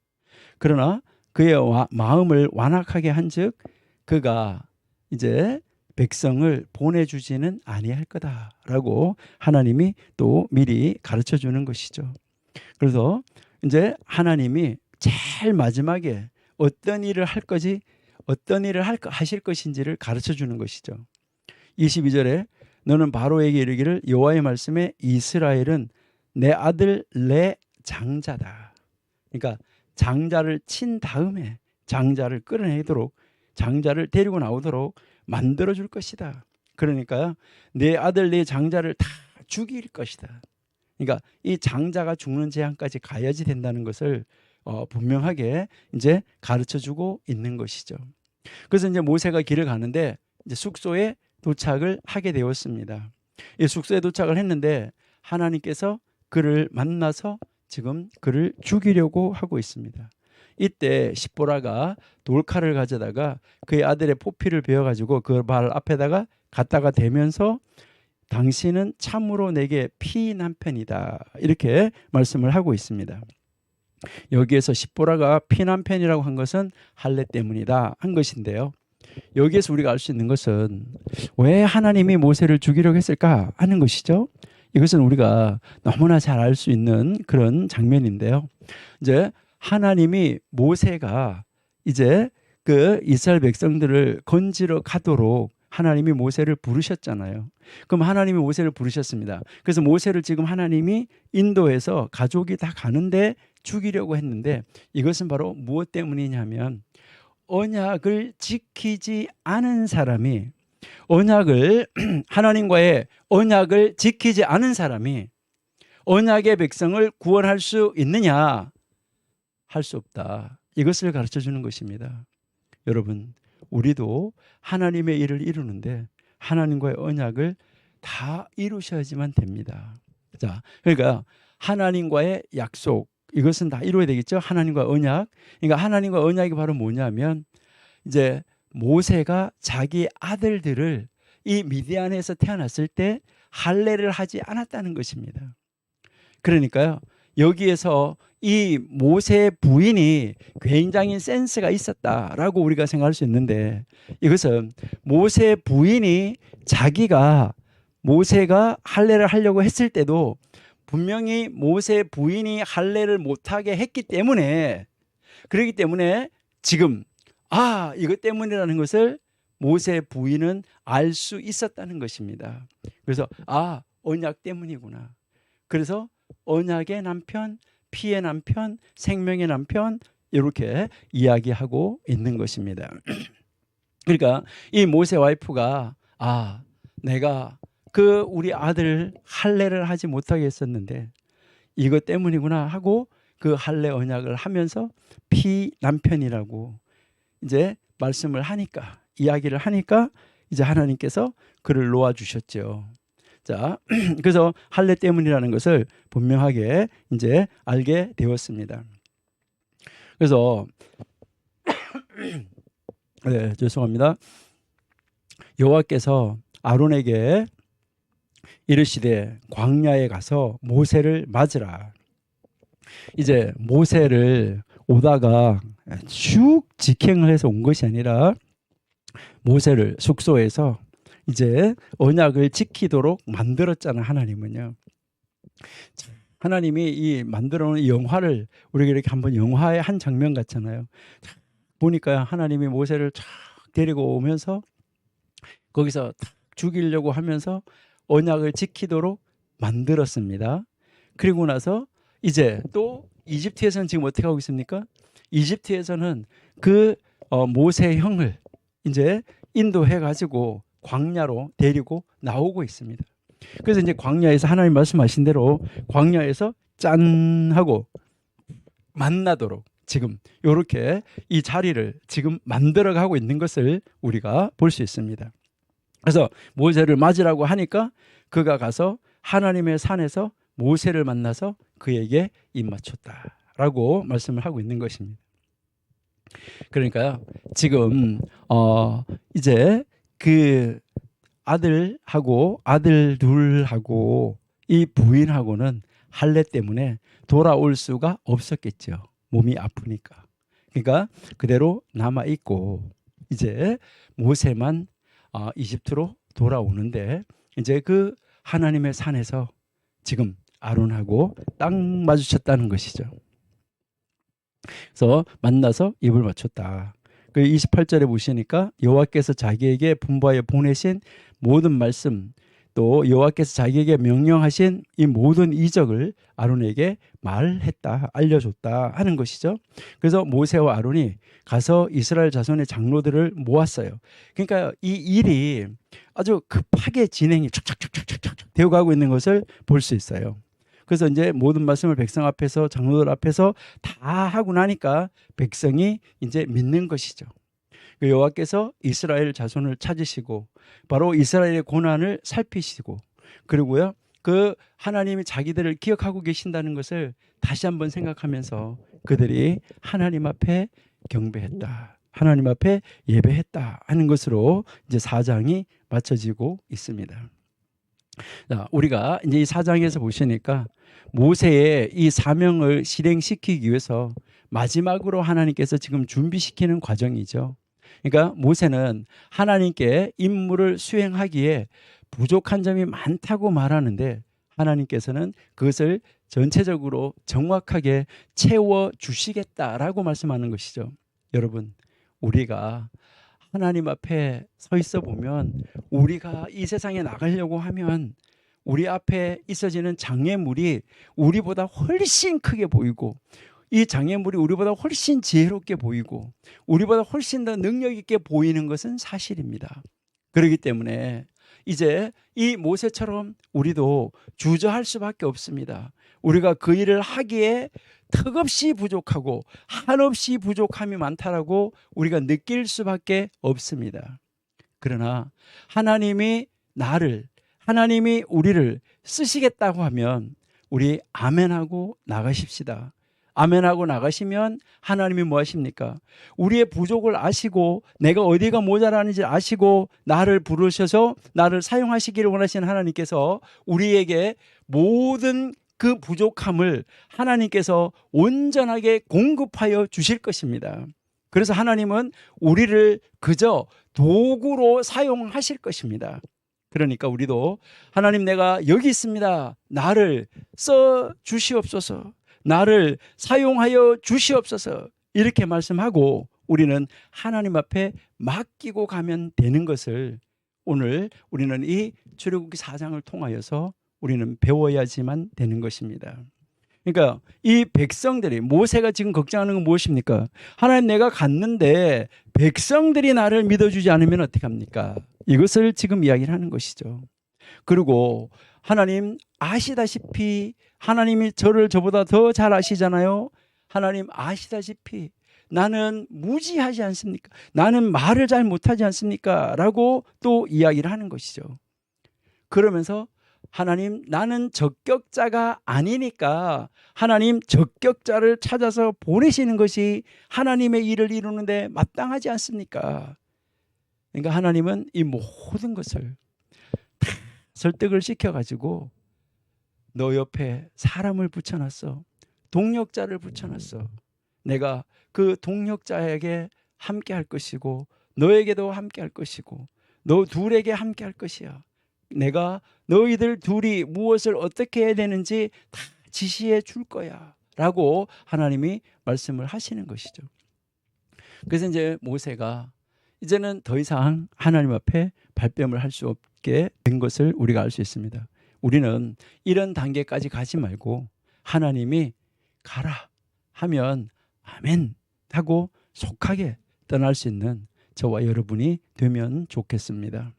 그러나 그의 마음을 완악하게 한즉 그가 이제 백성을 보내주지는 아니할 거다라고 하나님이 또 미리 가르쳐 주는 것이죠. 그래서 이제 하나님이 제일 마지막에 어떤 일을 할 거지, 어떤 일을 하실 것인지를 가르쳐 주는 것이죠. 22절에 너는 바로에게 이르기를 여호와의 말씀에 이스라엘은 내 아들 내 장자다. 그러니까 장자를 친 다음에 장자를 끌어내도록, 장자를 데리고 나오도록 만들어 줄 것이다. 그러니까 내 아들 내 장자를 다 죽일 것이다. 그러니까 이 장자가 죽는 재앙까지 가야지 된다는 것을 분명하게 이제 가르쳐 주고 있는 것이죠. 그래서 이제 모세가 길을 가는데 이제 숙소에 도착을 하게 되었습니다. 이 숙소에 도착을 했는데 하나님께서 그를 만나서 지금 그를 죽이려고 하고 있습니다. 이때 십보라가 돌칼을 가져다가 그의 아들의 포피를 베어가지고 그 발 앞에다가 갖다가 대면서 당신은 참으로 내게 피난 편이다 이렇게 말씀을 하고 있습니다. 여기에서 십보라가 피난 편이라고 한 것은 할례 때문이다 한 것인데요. 여기에서 우리가 알 수 있는 것은 왜 하나님이 모세를 죽이려고 했을까 하는 것이죠. 이것은 우리가 너무나 잘 알 수 있는 그런 장면인데요. 이제 하나님이 모세가 이제 그 이스라엘 백성들을 건지러 가도록 하나님이 모세를 부르셨잖아요. 그럼 하나님이 모세를 부르셨습니다. 그래서 모세를 지금 하나님이 인도해서 가족이 다 가는데 죽이려고 했는데 이것은 바로 무엇 때문이냐면 언약을 지키지 않은 사람이 하나님과의 언약을 지키지 않은 사람이 언약의 백성을 구원할 수 있느냐? 할 수 없다. 이것을 가르쳐 주는 것입니다. 여러분, 우리도 하나님의 일을 이루는데 하나님과의 언약을 다 이루셔야지만 됩니다. 자, 그러니까 하나님과의 약속, 이것은 다 이루어야 되겠죠. 하나님과 언약. 그러니까 하나님과 언약이 바로 뭐냐면 이제 모세가 자기 아들들을 이 미디안에서 태어났을 때 할례를 하지 않았다는 것입니다. 그러니까요, 여기에서 이 모세의 부인이 굉장히 센스가 있었다라고 우리가 생각할 수 있는데 이것은 모세의 부인이 자기가 모세가 할례를 하려고 했을 때도 분명히 모세 부인이 할례를 못하게 했기 때문에, 그렇기 때문에 지금 이것 때문이라는 것을 모세 부인은 알 수 있었다는 것입니다. 그래서 언약 때문이구나. 그래서 언약의 남편, 피의 남편, 생명의 남편, 이렇게 이야기하고 있는 것입니다. 그러니까 이 모세 와이프가 내가 우리 아들 할례를 하지 못하게 했었는데 이것 때문이구나 하고 그 할례 언약을 하면서 피 남편이라고 이제 말씀을 하니까, 이야기를 하니까 이제 하나님께서 그를 놓아 주셨죠. 자, 그래서 할례 때문이라는 것을 분명하게 이제 알게 되었습니다. 그래서 네, 죄송합니다. 여호와께서 아론에게 이르시되 광야에 가서 모세를 맞으라. 이제 모세를 오다가 쭉 직행을 해서 온 것이 아니라 모세를 숙소에서 이제 언약을 지키도록 만들었잖아, 하나님은요. 하나님이 이 만들어 놓은 영화를 우리가 이렇게 한번 영화의 한 장면 같잖아요. 보니까 하나님이 모세를 쫙 데리고 오면서 거기서 죽이려고 하면서 언약을 지키도록 만들었습니다. 그리고 나서 이제 또 이집트에서는 지금 어떻게 하고 있습니까? 이집트에서는 그 모세 형을 이제 인도해 가지고 광야로 데리고 나오고 있습니다. 그래서 이제 광야에서 하나님 말씀하신 대로 광야에서 짠 하고 만나도록 지금 이렇게 이 자리를 지금 만들어 가고 있는 것을 우리가 볼 수 있습니다. 그래서 모세를 맞으라고 하니까 그가 가서 하나님의 산에서 모세를 만나서 그에게 입맞췄다라고 말씀을 하고 있는 것입니다. 그러니까 지금 이제 그 아들하고 아들 둘하고 이 부인하고는 할례 때문에 돌아올 수가 없었겠죠. 몸이 아프니까. 그러니까 그대로 남아 있고 이제 모세만 이집트로 돌아오는데 이제 그 하나님의 산에서 지금 아론하고 딱 마주쳤다는 것이죠. 그래서 만나서 입을 맞췄다. 그 28절에 보시니까 여호와께서 자기에게 분부하여 보내신 모든 말씀, 또 여호와께서 자기에게 명령하신 이 모든 이적을 아론에게 말했다, 알려줬다 하는 것이죠. 그래서 모세와 아론이 가서 이스라엘 자손의 장로들을 모았어요. 그러니까 이 일이 아주 급하게 진행이 촉촉촉촉촉 되어가고 있는 것을 볼 수 있어요. 그래서 이제 모든 말씀을 백성 앞에서, 장로들 앞에서 다 하고 나니까 백성이 이제 믿는 것이죠. 여호와께서 이스라엘 자손을 찾으시고 바로 이스라엘의 고난을 살피시고, 그리고요 그 하나님이 자기들을 기억하고 계신다는 것을 다시 한번 생각하면서 그들이 하나님 앞에 경배했다, 하나님 앞에 예배했다 하는 것으로 이제 4장이 마쳐지고 있습니다. 자, 우리가 이제 이 4장에서 보시니까 모세의 이 사명을 실행시키기 위해서 마지막으로 하나님께서 지금 준비시키는 과정이죠. 그러니까 모세는 하나님께 임무를 수행하기에 부족한 점이 많다고 말하는데 하나님께서는 그것을 전체적으로 정확하게 채워 주시겠다라고 말씀하는 것이죠. 여러분, 우리가 하나님 앞에 서 있어 보면 우리가 이 세상에 나가려고 하면 우리 앞에 있어지는 장애물이 우리보다 훨씬 크게 보이고, 이 장애물이 우리보다 훨씬 지혜롭게 보이고 우리보다 훨씬 더 능력 있게 보이는 것은 사실입니다. 그렇기 때문에 이제 이 모세처럼 우리도 주저할 수밖에 없습니다. 우리가 그 일을 하기에 턱없이 부족하고 한없이 부족함이 많다라고 우리가 느낄 수밖에 없습니다. 그러나 하나님이 하나님이 우리를 쓰시겠다고 하면 우리 아멘하고 나가십시다. 아멘하고 나가시면 하나님이 뭐 하십니까? 우리의 부족을 아시고 내가 어디가 모자라는지 아시고 나를 부르셔서 나를 사용하시기를 원하시는 하나님께서 우리에게 모든 그 부족함을 하나님께서 온전하게 공급하여 주실 것입니다. 그래서 하나님은 우리를 그저 도구로 사용하실 것입니다. 그러니까 우리도 하나님 내가 여기 있습니다. 나를 써 주시옵소서. 나를 사용하여 주시옵소서. 이렇게 말씀하고 우리는 하나님 앞에 맡기고 가면 되는 것을 오늘 우리는 이 출애굽기 4장을 통하여서 우리는 배워야지만 되는 것입니다. 그러니까 이 백성들이, 모세가 지금 걱정하는 건 무엇입니까? 하나님 내가 갔는데 백성들이 나를 믿어주지 않으면 어떻게 합니까? 이것을 지금 이야기를 하는 것이죠. 그리고 하나님 아시다시피 하나님이 저를 저보다 더 잘 아시잖아요. 하나님 아시다시피 나는 무지하지 않습니까? 나는 말을 잘 못하지 않습니까? 라고 또 이야기를 하는 것이죠. 그러면서 하나님 나는 적격자가 아니니까 하나님 적격자를 찾아서 보내시는 것이 하나님의 일을 이루는데 마땅하지 않습니까? 그러니까 하나님은 이 모든 것을 다 설득을 시켜가지고 너 옆에 사람을 붙여놨어. 동력자를 붙여놨어. 내가 그 동력자에게 함께 할 것이고 너에게도 함께 할 것이고 너 둘에게 함께 할 것이야. 내가 너희들 둘이 무엇을 어떻게 해야 되는지 다 지시해 줄 거야 라고 하나님이 말씀을 하시는 것이죠. 그래서 이제 모세가 이제는 더 이상 하나님 앞에 발뺌을 할 수 없게 된 것을 우리가 알 수 있습니다. 우리는 이런 단계까지 가지 말고 하나님이 가라 하면 아멘 하고 속하게 떠날 수 있는 저와 여러분이 되면 좋겠습니다.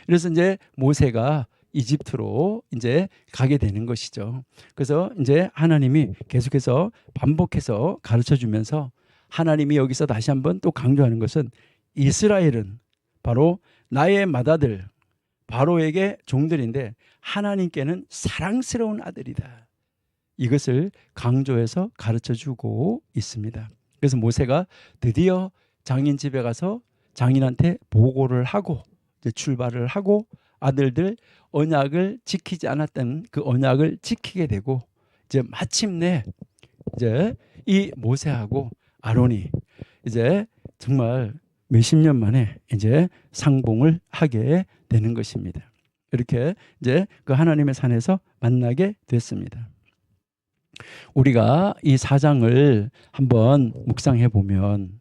그래서 이제 모세가 이집트로 이제 가게 되는 것이죠. 그래서 이제 하나님이 계속해서 반복해서 가르쳐 주면서 하나님이 여기서 다시 한번 또 강조하는 것은 이스라엘은 바로 나의 맏아들 바로에게 종들인데 하나님께는 사랑스러운 아들이다. 이것을 강조해서 가르쳐 주고 있습니다. 그래서 모세가 드디어 장인 집에 가서 장인한테 보고를 하고 이제 출발을 하고 아들들 언약을 지키지 않았던 그 언약을 지키게 되고 이제 마침내 이제 이 모세하고 아론이 이제 정말 몇십 년 만에 이제 상봉을 하게 되는 것입니다. 이렇게 이제 그 하나님의 산에서 만나게 됐습니다. 우리가 이 4장을 한번 묵상해 보면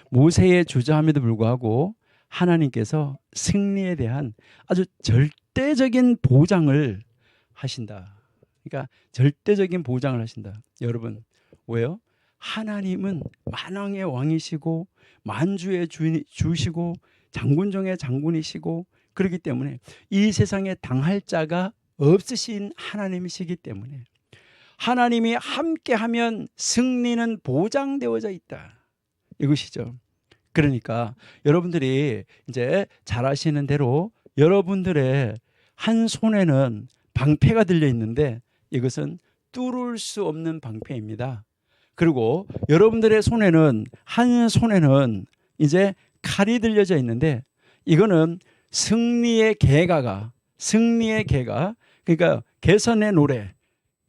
모세의 주저함에도 불구하고 하나님께서 승리에 대한 아주 절대적인 보장을 하신다. 그러니까 절대적인 보장을 하신다. 여러분 왜요? 하나님은 만왕의 왕이시고 만주의 주시고 장군중의 장군이시고 그렇기 때문에 이 세상에 당할 자가 없으신 하나님이시기 때문에 하나님이 함께하면 승리는 보장되어져 있다. 이것이죠. 그러니까 여러분들이 이제 잘 아시는 대로 여러분들의 한 손에는 방패가 들려 있는데 이것은 뚫을 수 없는 방패입니다. 그리고 여러분들의 손에는 한 손에는 이제 칼이 들려져 있는데 이거는 승리의 개가 그러니까 개선의 노래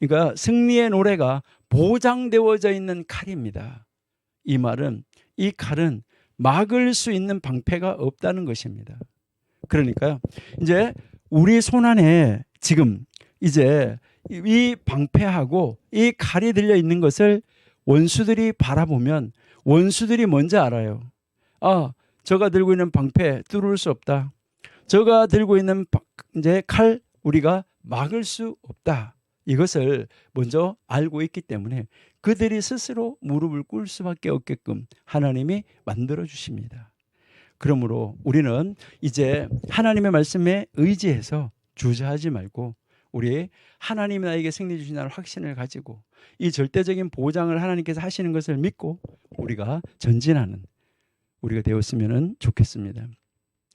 그러니까 승리의 노래가 보장되어져 있는 칼입니다. 이 말은 이 칼은 막을 수 있는 방패가 없다는 것입니다. 그러니까요. 이제 우리 손 안에 지금 이제 이 방패하고 이 칼이 들려 있는 것을 원수들이 바라보면 원수들이 뭔지 알아요. 아, 저가 들고 있는 방패 뚫을 수 없다. 저가 들고 있는 이제 칼 우리가 막을 수 없다. 이것을 먼저 알고 있기 때문에 그들이 스스로 무릎을 꿇을 수밖에 없게끔 하나님이 만들어 주십니다. 그러므로 우리는 이제 하나님의 말씀에 의지해서 주저하지 말고 우리 하나님이 나에게 승리 주신다는 확신을 가지고 이 절대적인 보장을 하나님께서 하시는 것을 믿고 우리가 전진하는 우리가 되었으면 좋겠습니다.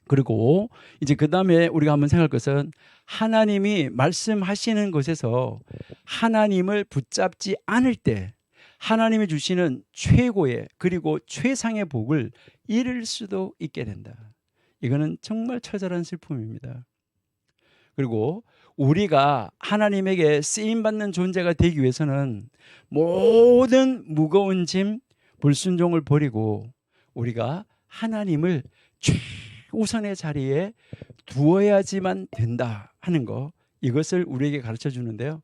그리고 이제 그 다음에 우리가 한번 생각할 것은 하나님이 말씀하시는 것에서 하나님을 붙잡지 않을 때 하나님이 주시는 최고의 그리고 최상의 복을 잃을 수도 있게 된다. 이거는 정말 처절한 슬픔입니다. 그리고 우리가 하나님에게 쓰임받는 존재가 되기 위해서는 모든 무거운 짐, 불순종을 버리고 우리가 하나님을 최우선의 자리에 두어야지만 된다 하는 거, 이것을 우리에게 가르쳐 주는데요.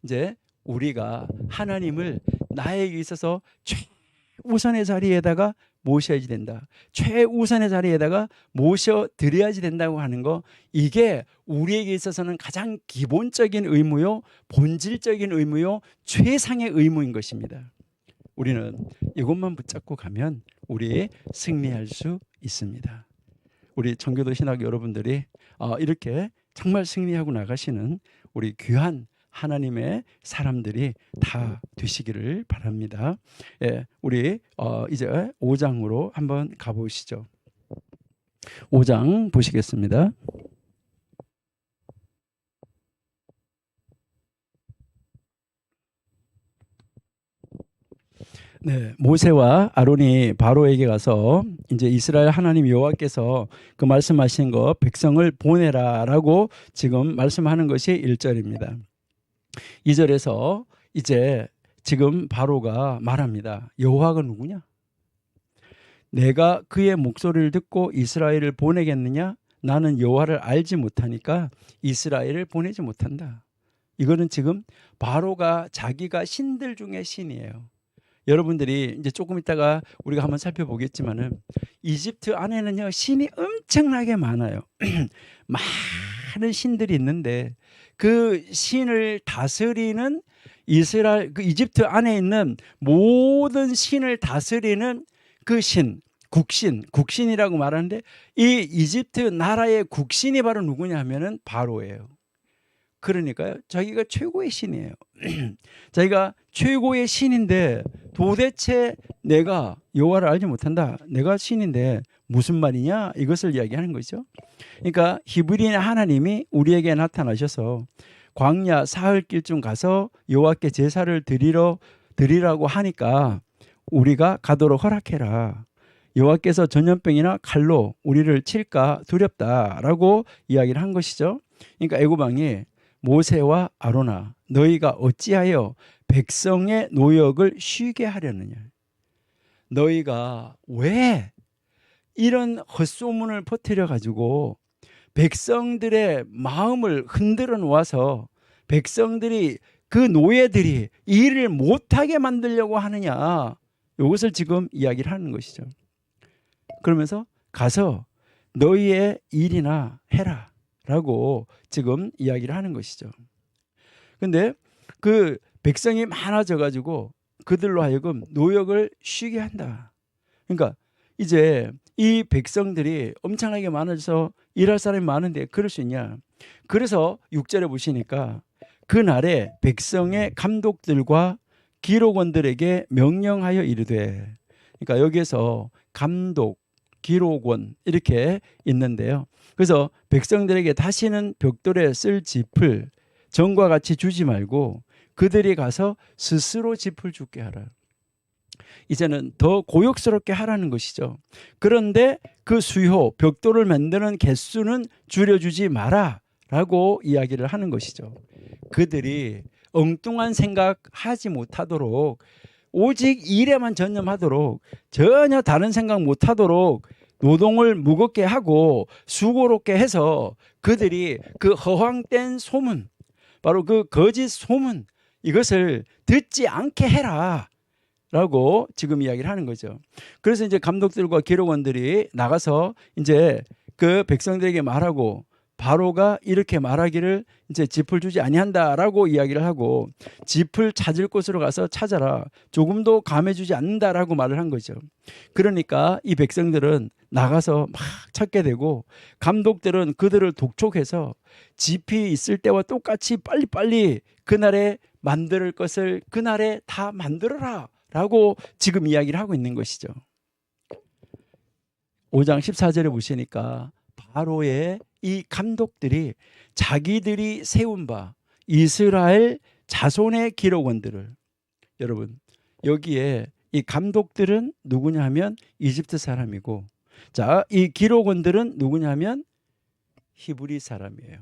이제 우리가 하나님을 나에게 있어서 최우선의 자리에다가 모셔야지 된다. 최우선의 자리에다가 모셔드려야지 된다고 하는 거, 이게 우리에게 있어서는 가장 기본적인 의무요, 본질적인 의무요, 최상의 의무인 것입니다. 우리는 이것만 붙잡고 가면 우리 승리할 수 있습니다. 우리 청교도 신학 여러분들이 이렇게 정말 승리하고 나가시는 우리 귀한 하나님의 사람들이 다 되시기를 바랍니다. 예, 우리 이제 5장으로 한번 가보시죠. 5장 보시겠습니다. 네, 모세와 아론이 바로에게 가서 이제 이스라엘 하나님 여호와께서 그 말씀하신 거 백성을 보내라라고 지금 말씀하는 것이 1절입니다. 2절에서 이제 지금 바로가 말합니다. 여호와가 누구냐? 내가 그의 목소리를 듣고 이스라엘을 보내겠느냐? 나는 여호와를 알지 못하니까 이스라엘을 보내지 못한다. 이거는 지금 바로가 자기가 신들 중에 신이에요. 여러분들이 이제 조금 있다가 우리가 한번 살펴보겠지만은 이집트 안에는요 신이 엄청나게 많아요. 많은 신들이 있는데 그 신을 다스리는 이스라엘, 그 이집트 안에 있는 모든 신을 다스리는 그 신, 국신이라고 말하는데, 이 이집트 나라의 국신이 바로 누구냐 하면은 바로예요. 그러니까요, 자기가 최고의 신이에요. 자기가 최고의 신인데 도대체 내가 여호와를 알지 못한다, 내가 신인데 무슨 말이냐, 이것을 이야기하는 거죠. 그러니까 히브리인의 하나님이 우리에게 나타나셔서 광야 사흘길쯤 가서 여호와께 제사를 드리라고 하니까 우리가 가도록 허락해라. 여호와께서 전염병이나 칼로 우리를 칠까 두렵다라고 이야기를 한 것이죠. 그러니까 애고방이 모세와 아론아, 너희가 어찌하여 백성의 노역을 쉬게 하려느냐? 너희가 왜 이런 헛소문을 퍼뜨려 가지고 백성들의 마음을 흔들어 놓아서 백성들이, 그 노예들이 일을 못하게 만들려고 하느냐? 이것을 지금 이야기를 하는 것이죠. 그러면서 가서 너희의 일이나 해라 라고 지금 이야기를 하는 것이죠. 근데 그 백성이 많아져 가지고 그들로 하여금 노역을 쉬게 한다. 그러니까 이제 이 백성들이 엄청나게 많아져서 일할 사람이 많은데 그럴 수 있냐? 그래서 6절에 보시니까 그날에 백성의 감독들과 기록원들에게 명령하여 이르되, 그러니까 여기에서 감독, 기록원 이렇게 있는데요. 그래서 백성들에게 다시는 벽돌에 쓸 짚을 전과 같이 주지 말고 그들이 가서 스스로 짚을 줍게 하라. 이제는 더 고역스럽게 하라는 것이죠. 그런데 그 수요, 벽돌을 만드는 개수는 줄여주지 마라 라고 이야기를 하는 것이죠. 그들이 엉뚱한 생각하지 못하도록, 오직 일에만 전념하도록, 전혀 다른 생각 못하도록 노동을 무겁게 하고 수고롭게 해서 그들이 그 허황된 소문, 바로 그 거짓 소문, 이것을 듣지 않게 해라 라고 지금 이야기를 하는 거죠. 그래서 이제 감독들과 기록원들이 나가서 이제 그 백성들에게 말하고, 바로가 이렇게 말하기를 이제 짚을 주지 아니한다라고 이야기를 하고, 짚을 찾을 곳으로 가서 찾아라, 조금도 감해주지 않는다라고 말을 한 거죠. 그러니까 이 백성들은 나가서 막 찾게 되고, 감독들은 그들을 독촉해서 짚이 있을 때와 똑같이 빨리빨리 그날에 만들 것을 그날에 다 만들어라 라고 지금 이야기를 하고 있는 것이죠. 5장 14절에 보시니까 바로의 이 감독들이 자기들이 세운 바 이스라엘 자손의 기록원들을, 여러분 여기에 이 감독들은 누구냐 하면 이집트 사람이고, 자, 이 기록원들은 누구냐 하면 히브리 사람이에요.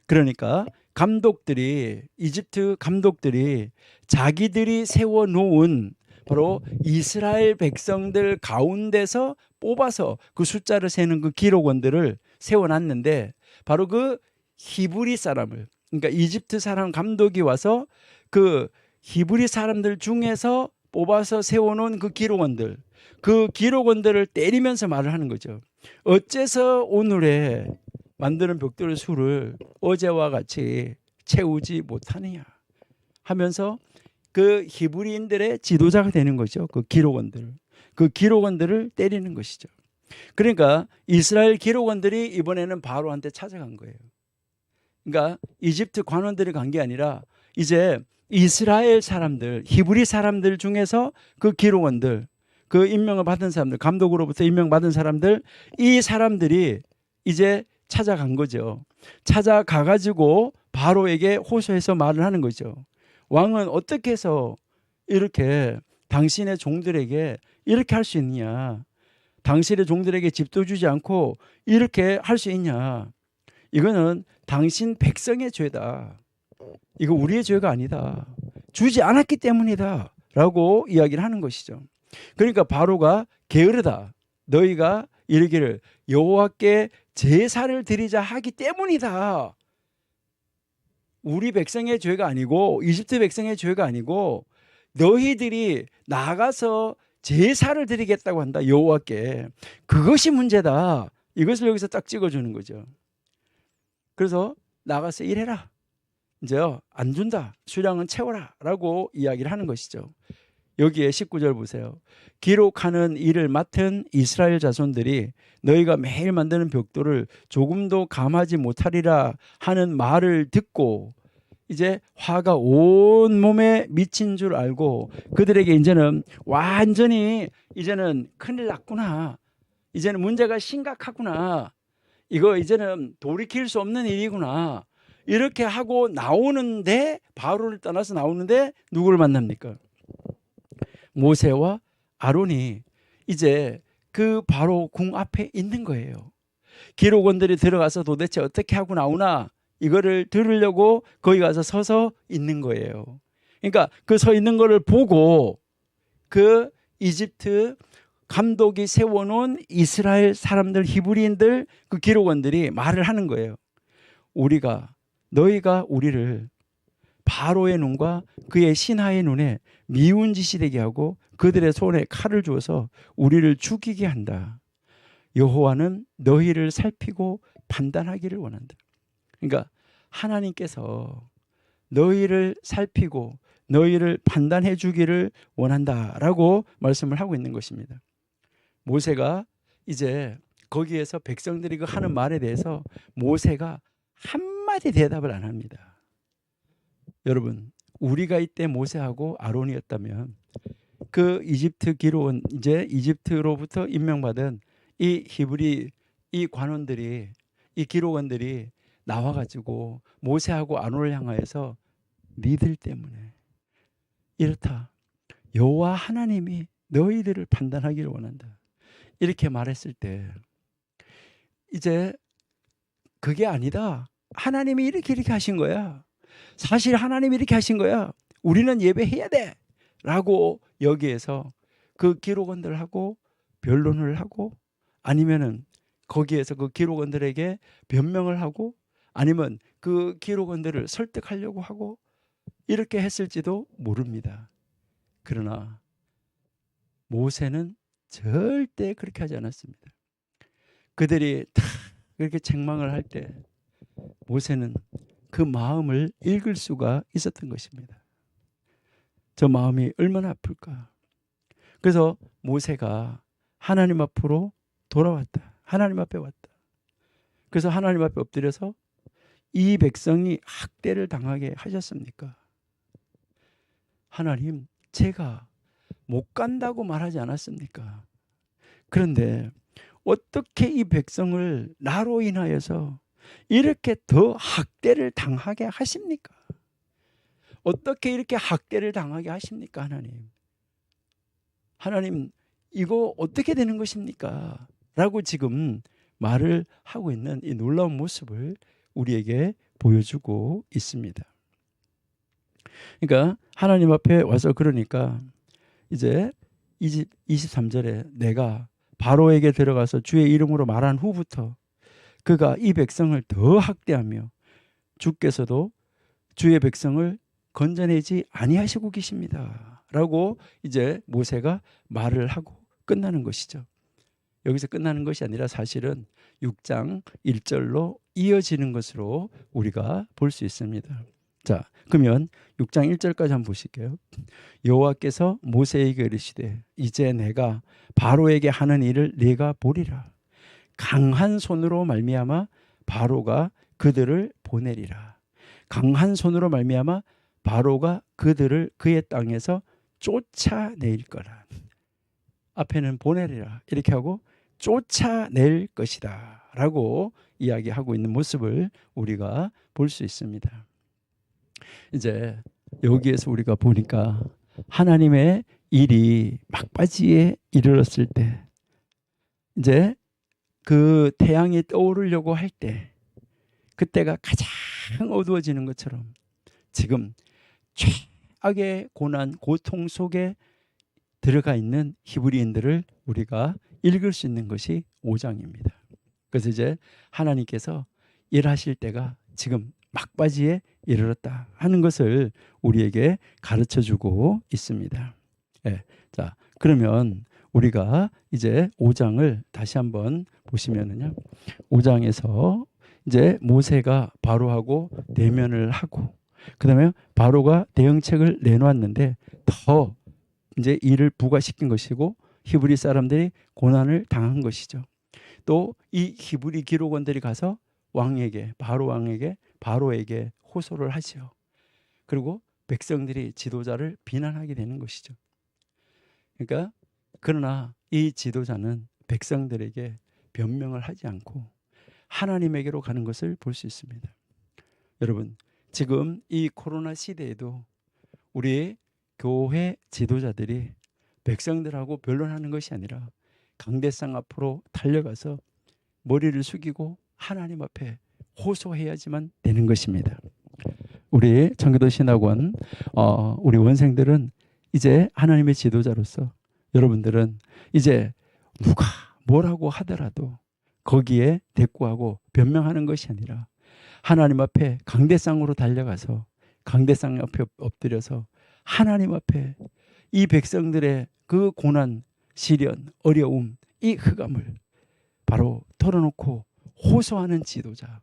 그러니까 감독들이, 이집트 감독들이 자기들이 세워놓은 바로 이스라엘 백성들 가운데서 뽑아서 그 숫자를 세는 그 기록원들을 세워놨는데, 바로 그 히브리 사람을, 그러니까 이집트 사람 감독이 와서 그 히브리 사람들 중에서 뽑아서 세워놓은 그 기록원들, 그 기록원들을 때리면서 말을 하는 거죠. 어째서 오늘의 만드는 벽돌의 수를 어제와 같이 채우지 못하느냐 하면서 그 히브리인들의 지도자가 되는 거죠. 그 기록원들을 때리는 것이죠. 그러니까 이스라엘 기록원들이 이번에는 바로한테 찾아간 거예요. 그러니까 이집트 관원들이 간 게 아니라 이제 이스라엘 사람들, 히브리 사람들 중에서 그 기록원들, 그 임명을 받은 사람들, 감독으로부터 임명받은 사람들, 이 사람들이 이제 찾아간 거죠. 찾아가가지고 바로에게 호소해서 말을 하는 거죠. 왕은 어떻게 해서 이렇게 당신의 종들에게 이렇게 할 수 있느냐? 당신의 종들에게 집도 주지 않고 이렇게 할 수 있냐? 이거는 당신 백성의 죄다. 이거 우리의 죄가 아니다. 주지 않았기 때문이다. 라고 이야기를 하는 것이죠. 그러니까 바로가 게으르다. 너희가 이르기를 여호와께 제사를 드리자 하기 때문이다. 우리 백성의 죄가 아니고 이집트 백성의 죄가 아니고 너희들이 나가서 제사를 드리겠다고 한다. 여호와께. 그것이 문제다. 이것을 여기서 딱 찍어주는 거죠. 그래서 나가서 일해라. 이제 안 준다. 수량은 채워라. 라고 이야기를 하는 것이죠. 여기에 19절 보세요. 기록하는 일을 맡은 이스라엘 자손들이 너희가 매일 만드는 벽돌을 조금도 감하지 못하리라 하는 말을 듣고 이제 화가 온 몸에 미친 줄 알고 그들에게 이제는 완전히 이제는 큰일 났구나. 이제는 문제가 심각하구나. 이거 이제는 돌이킬 수 없는 일이구나. 이렇게 하고 나오는데, 바로를 떠나서 나오는데 누구를 만납니까? 모세와 아론이 이제 그 바로 궁 앞에 있는 거예요. 기록원들이 들어가서 도대체 어떻게 하고 나오나 이거를 들으려고 거기 가서 서서 있는 거예요. 그러니까 그 서 있는 거를 보고 그 이집트 감독이 세워놓은 이스라엘 사람들, 히브리인들, 그 기록원들이 말을 하는 거예요. 너희가 우리를 바로의 눈과 그의 신하의 눈에 미운 짓이 되게 하고 그들의 손에 칼을 주어서 우리를 죽이게 한다. 여호와는 너희를 살피고 판단하기를 원한다. 그러니까 하나님께서 너희를 살피고 너희를 판단해 주기를 원한다라고 말씀을 하고 있는 것입니다. 모세가 이제 거기에서 백성들이 하는 말에 대해서 모세가 한마디 대답을 안 합니다. 여러분, 우리가 이때 모세하고 아론이었다면 그 이집트 기록원, 이제 이집트로부터 임명받은 이 히브리 이 관원들이, 이 기록원들이 나와가지고 모세하고 아론을 향하여서 니들 때문에 이렇다. 여호와 하나님이 너희들을 판단하기를 원한다. 이렇게 말했을 때 이제 그게 아니다. 하나님이 이렇게 하신 거야. 사실 하나님이 이렇게 하신 거야. 우리는 예배해야 돼. 라고 여기에서 그 기록원들하고 변론을 하고 아니면은 거기에서 그 기록원들에게 변명을 하고 아니면 그 기록원들을 설득하려고 하고 이렇게 했을지도 모릅니다. 그러나 모세는 절대 그렇게 하지 않았습니다. 그들이 다 그렇게 책망을 할 때 모세는 그 마음을 읽을 수가 있었던 것입니다. 저 마음이 얼마나 아플까. 그래서 모세가 하나님 앞으로 돌아왔다. 하나님 앞에 왔다. 그래서 하나님 앞에 엎드려서 이 백성이 학대를 당하게 하셨습니까? 하나님, 제가 못 간다고 말하지 않았습니까? 그런데 어떻게 이 백성을 나로 인하여서 이렇게 더 학대를 당하게 하십니까? 어떻게 이렇게 학대를 당하게 하십니까, 하나님? 하나님, 이거 어떻게 되는 것입니까? 라고 지금 말을 하고 있는 이 놀라운 모습을 우리에게 보여주고 있습니다. 그러니까 하나님 앞에 와서 그러니까 이제 23절에 내가 바로에게 들어가서 주의 이름으로 말한 후부터 그가 이 백성을 더 학대하며 주께서도 주의 백성을 건져내지 아니하시고 계십니다. 라고 이제 모세가 말을 하고 끝나는 것이죠. 여기서 끝나는 것이 아니라 사실은 6장 1절로 이어지는 것으로 우리가 볼 수 있습니다. 자, 그러면 6장 1절까지 한번 보실게요. 여호와께서 모세에게 이르시되 이제 내가 바로에게 하는 일을 네가 보리라. 강한 손으로 말미암아 바로가 그들을 보내리라. 강한 손으로 말미암아 바로가 그들을 그의 땅에서 쫓아낼 거라. 앞에는 보내리라 이렇게 하고 쫓아낼 것이다 라고 이야기하고 있는 모습을 우리가 볼 수 있습니다. 이제 여기에서 우리가 보니까 하나님의 일이 막바지에 이르렀을 때 이제 그 태양이 떠오르려고 할 때 그때가 가장 어두워지는 것처럼 지금 최악의 고난 고통 속에 들어가 있는 히브리인들을 우리가 읽을 수 있는 것이 5장입니다. 그래서 이제 하나님께서 일하실 때가 지금 막바지에 이르렀다 하는 것을 우리에게 가르쳐주고 있습니다. 네. 자, 그러면 우리가 이제 5장을 다시 한번 보시면은요, 5장에서 이제 모세가 바로하고 대면을 하고, 그 다음에 바로가 대응책을 내놓았는데 더 이제 일을 부과시킨 것이고 히브리 사람들이 고난을 당한 것이죠. 또 이 히브리 기록원들이 가서 왕에게 바로에게 호소를 하죠. 그리고 백성들이 지도자를 비난하게 되는 것이죠. 그러니까 그러나 이 지도자는 백성들에게 변명을 하지 않고 하나님에게로 가는 것을 볼 수 있습니다. 여러분, 지금 이 코로나 시대에도 우리 교회 지도자들이 백성들하고 변론하는 것이 아니라 강대상 앞으로 달려가서 머리를 숙이고 하나님 앞에 호소해야지만 되는 것입니다. 우리 청교도 신학원 우리 원생들은 이제 하나님의 지도자로서 여러분들은 이제 누가 뭐라고 하더라도 거기에 대꾸하고 변명하는 것이 아니라 하나님 앞에 강대상으로 달려가서 강대상 앞에 엎드려서 하나님 앞에 이 백성들의 그 고난, 시련, 어려움, 이 흑암을 바로 털어놓고 호소하는 지도자,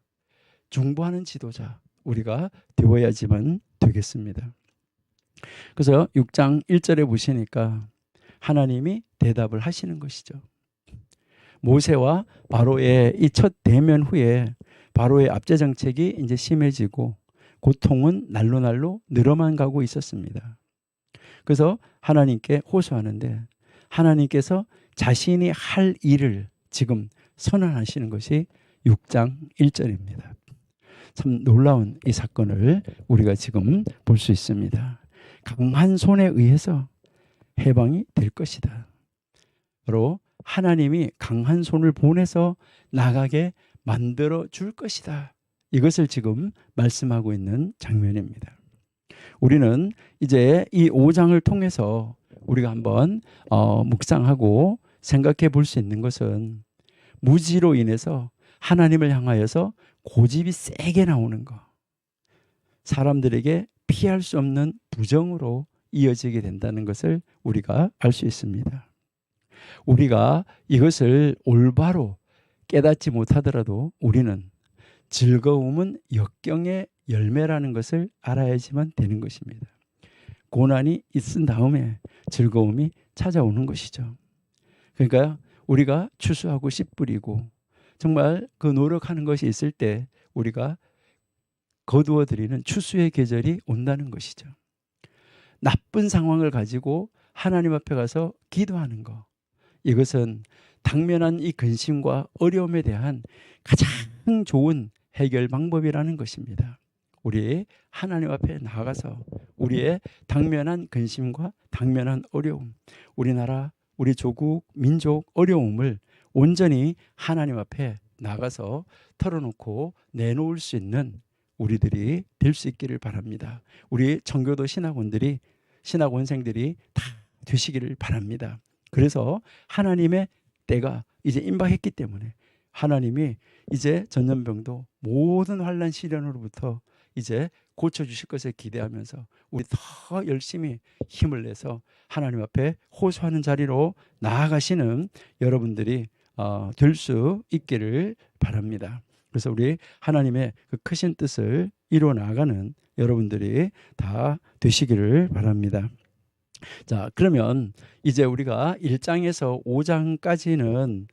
중보하는 지도자 우리가 되어야지만 되겠습니다. 그래서 6장 1절에 보시니까 하나님이 대답을 하시는 것이죠. 모세와 바로의 이 첫 대면 후에 바로의 압제 정책이 이제 심해지고 고통은 날로 늘어만 가고 있었습니다. 그래서 하나님께 호소하는데 하나님께서 자신이 할 일을 지금 선언하시는 것이 6장 1절입니다. 참 놀라운 이 사건을 우리가 지금 볼 수 있습니다. 강한 손에 의해서 해방이 될 것이다. 바로 하나님이 강한 손을 보내서 나가게 만들어 줄 것이다. 이것을 지금 말씀하고 있는 장면입니다. 우리는 이제 이 5장을 통해서 우리가 한번 묵상하고 생각해 볼 수 있는 것은 무지로 인해서 하나님을 향하여서 고집이 세게 나오는 것, 사람들에게 피할 수 없는 부정으로 이어지게 된다는 것을 우리가 알 수 있습니다. 우리가 이것을 올바로 깨닫지 못하더라도 우리는 즐거움은 역경의 열매라는 것을 알아야지만 되는 것입니다. 고난이 있은 다음에 즐거움이 찾아오는 것이죠. 그러니까 우리가 추수하고 씨 뿌리고 정말 그 노력하는 것이 있을 때 우리가 거두어 드리는 추수의 계절이 온다는 것이죠. 나쁜 상황을 가지고 하나님 앞에 가서 기도하는 것, 이것은 당면한 이 근심과 어려움에 대한 가장 좋은 해결 방법이라는 것입니다. 우리 하나님 앞에 나아가서 우리의 당면한 근심과 당면한 어려움, 우리나라, 우리 조국, 민족 어려움을 온전히 하나님 앞에 나가서 털어놓고 내놓을 수 있는 우리들이 될 수 있기를 바랍니다. 우리 청교도 신학원생들이 다 되시기를 바랍니다. 그래서 하나님의 때가 이제 임박했기 때문에 하나님이 이제 전염병도 모든 환난 시련으로부터 이제 고쳐주실 것을 기대하면서 우리 더 열심히 힘을 내서 하나님 앞에 호소하는 자리로 나아가시는 여러분들이 될 수 있기를 바랍니다. 그래서 우리 하나님의 그 크신 뜻을 이루어 나가는 여러분들이 다 되시기를 바랍니다. 자, 그러면 이제 우리가 1장에서 5장까지는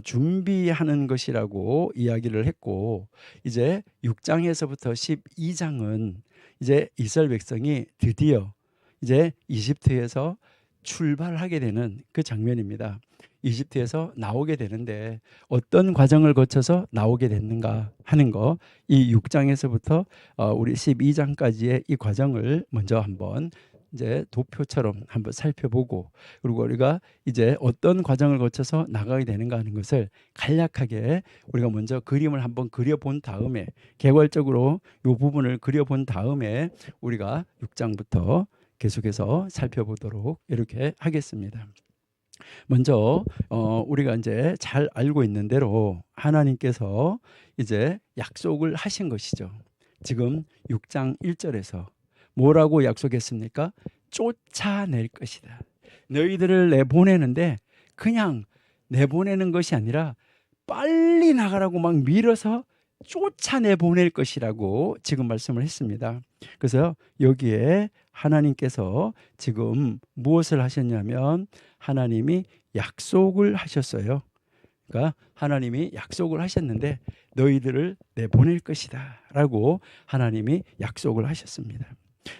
준비하는 것이라고 이야기를 했고, 이제 6장에서부터 12장은 이제 이스라엘 백성이 드디어 이제 이집트에서 출발하게 되는 그 장면입니다. 이집트에서 나오게 되는데 어떤 과정을 거쳐서 나오게 됐는가 하는 거, 이 6장에서부터 우리 12장까지의 이 과정을 먼저 한번 이제 도표처럼 한번 살펴보고, 그리고 우리가 이제 어떤 과정을 거쳐서 나가게 되는가 하는 것을 간략하게 우리가 먼저 그림을 한번 그려본 다음에, 개괄적으로 이 부분을 그려본 다음에 우리가 6장부터 계속해서 살펴보도록 이렇게 하겠습니다. 먼저 우리가 이제 잘 알고 있는 대로 하나님께서 이제 약속을 하신 것이죠. 지금 6장 1절에서 뭐라고 약속했습니까? 쫓아낼 것이다. 너희들을 내보내는데 그냥 내보내는 것이 아니라 빨리 나가라고 막 밀어서 쫓아내 보낼 것이라고 지금 말씀을 했습니다. 그래서 여기에 하나님께서 지금 무엇을 하셨냐면 하나님이 약속을 하셨어요. 그러니까 하나님이 약속을 하셨는데 너희들을 내보낼 것이다 라고 하나님이 약속을 하셨습니다.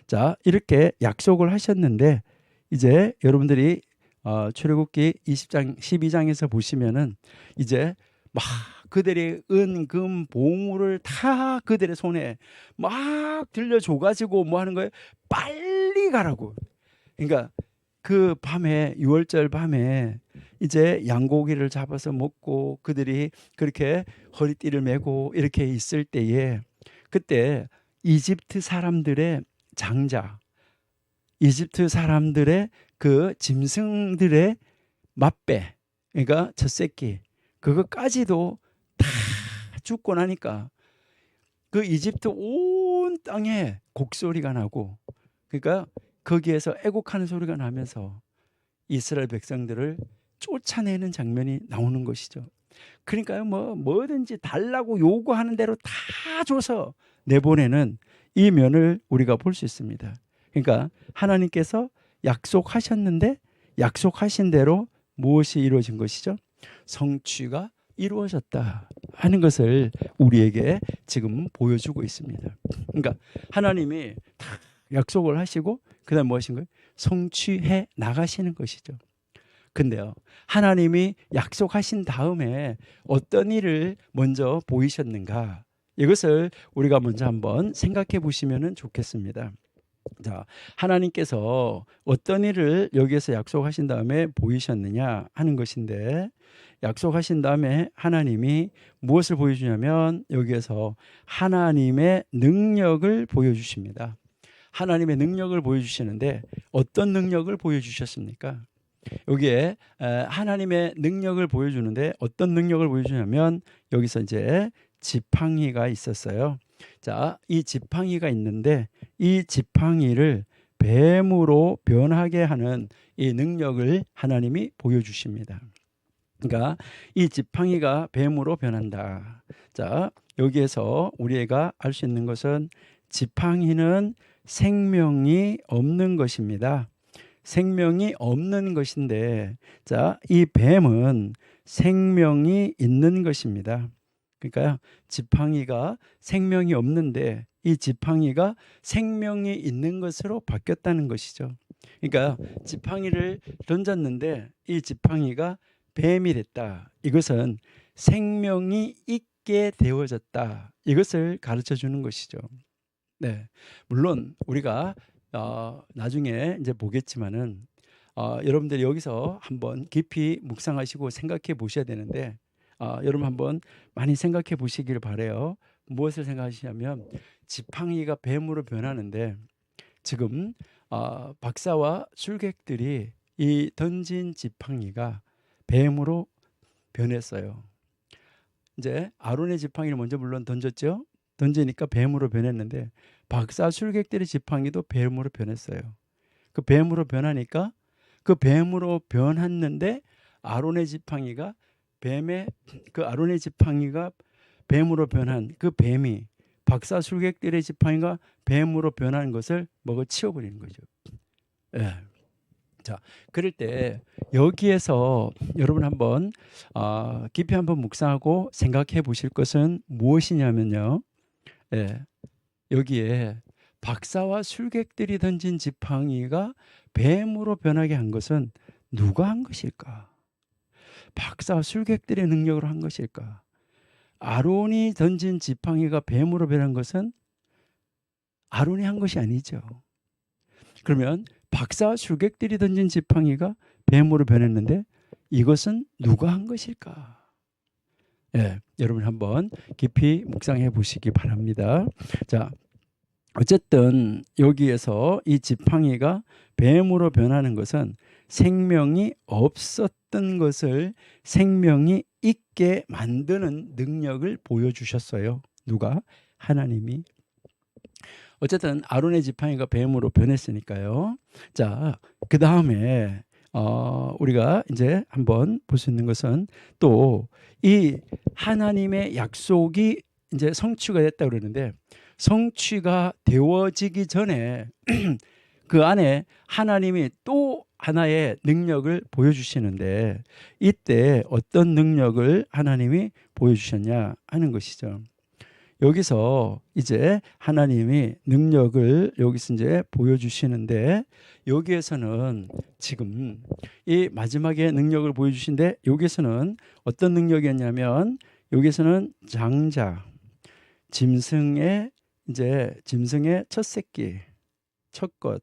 자, 이렇게 약속을 하셨는데 이제 여러분들이 출애굽기 20장 12장에서 보시면은 이제 막 그들의 은, 금, 보물을 다 그들의 손에 막 들려줘 가지고 뭐 하는 거예요? 빨리 가라고. 그러니까 그 밤에 6월절 밤에 이제 양고기를 잡아서 먹고 그들이 그렇게 허리띠를 메고 이렇게 있을 때에 그때 이집트 사람들의 장자, 이집트 사람들의 그 짐승들의 맛배, 그러니까 첫 새끼, 그것까지도 다 죽고 나니까 그 이집트 온 땅에 곡소리가 나고, 그러니까 거기에서 애곡하는 소리가 나면서 이스라엘 백성들을 쫓아내는 장면이 나오는 것이죠. 그러니까요, 뭐든지 달라고 요구하는 대로 다 줘서 내보내는 이 면을 우리가 볼 수 있습니다. 그러니까 하나님께서 약속하셨는데 약속하신 대로 무엇이 이루어진 것이죠? 성취가 이루어졌다 하는 것을 우리에게 지금 보여주고 있습니다. 그러니까 하나님이 다 약속을 하시고 그다음 무엇인 거예요? 성취해 나가시는 것이죠. 근데요, 하나님이 약속하신 다음에 어떤 일을 먼저 보이셨는가? 이것을 우리가 먼저 한번 생각해 보시면 좋겠습니다. 자, 하나님께서 어떤 일을 여기에서 약속하신 다음에 보이셨느냐 하는 것인데, 약속하신 다음에 하나님이 무엇을 보여주냐면 여기에서 하나님의 능력을 보여주십니다. 하나님의 능력을 보여주시는데 어떤 능력을 보여주셨습니까? 여기에 하나님의 능력을 보여주는데 어떤 능력을 보여주냐면 여기서 이제 지팡이가 있었어요. 자, 이 지팡이가 있는데 이 지팡이를 뱀으로 변하게 하는 이 능력을 하나님이 보여주십니다. 그러니까 이 지팡이가 뱀으로 변한다. 자, 여기에서 우리가 알 수 있는 것은 지팡이는 생명이 없는 것입니다. 생명이 없는 것인데, 자, 이 뱀은 생명이 있는 것입니다. 그러니까 지팡이가 생명이 없는데 이 지팡이가 생명이 있는 것으로 바뀌었다는 것이죠. 그러니까 지팡이를 던졌는데 이 지팡이가 뱀이 됐다. 이것은 생명이 있게 되어졌다. 이것을 가르쳐 주는 것이죠. 네, 물론 우리가 나중에 이제 보겠지만은 여러분들이 여기서 한번 깊이 묵상하시고 생각해 보셔야 되는데, 여러분 한번 많이 생각해 보시기를 바래요. 무엇을 생각하시냐면 지팡이가 뱀으로 변하는데 지금 박사와 술객들이 이 던진 지팡이가 뱀으로 변했어요. 이제 아론의 지팡이를 먼저 물론 던졌죠. 던지니까 뱀으로 변했는데 박사술객들의 지팡이도 뱀으로 변했어요. 그 뱀으로 변하니까 그 뱀으로 변했는데 아론의 지팡이가 아론의 지팡이가 뱀으로 변한 그 뱀이 박사술객들의 지팡이가 뱀으로 변한 것을 먹어 치워버리는 거죠. 예. 자, 그럴 때 여기에서 여러분 한번 깊이 한번 묵상하고 생각해 보실 것은 무엇이냐면요. 예, 여기에 박사와 술객들이 던진 지팡이가 뱀으로 변하게 한 것은 누가 한 것일까? 박사와 술객들의 능력으로 한 것일까? 아론이 던진 지팡이가 뱀으로 변한 것은 아론이 한 것이 아니죠. 그러면 박사와 술객들이 던진 지팡이가 뱀으로 변했는데 이것은 누가 한 것일까? 예, 여러분 한번 깊이 묵상해 보시기 바랍니다. 자, 어쨌든 여기에서 이 지팡이가 뱀으로 변하는 것은 생명이 없었던 것을 생명이 있게 만드는 능력을 보여주셨어요. 누가? 하나님이. 어쨌든 아론의 지팡이가 뱀으로 변했으니까요. 자, 그 다음에 우리가 이제 한번 볼 수 있는 것은 또 이 하나님의 약속이 이제 성취가 됐다 그러는데 성취가 되어지기 전에 그 안에 하나님이 또 하나의 능력을 보여주시는데 이때 어떤 능력을 하나님이 보여주셨냐 하는 것이죠. 여기서 이제 하나님이 능력을 여기서 이제 보여주시는데 여기에서는 지금 이 마지막에 능력을 보여주신데 여기서는 어떤 능력이었냐면 여기서는 장자, 짐승의 첫 새끼, 첫 것,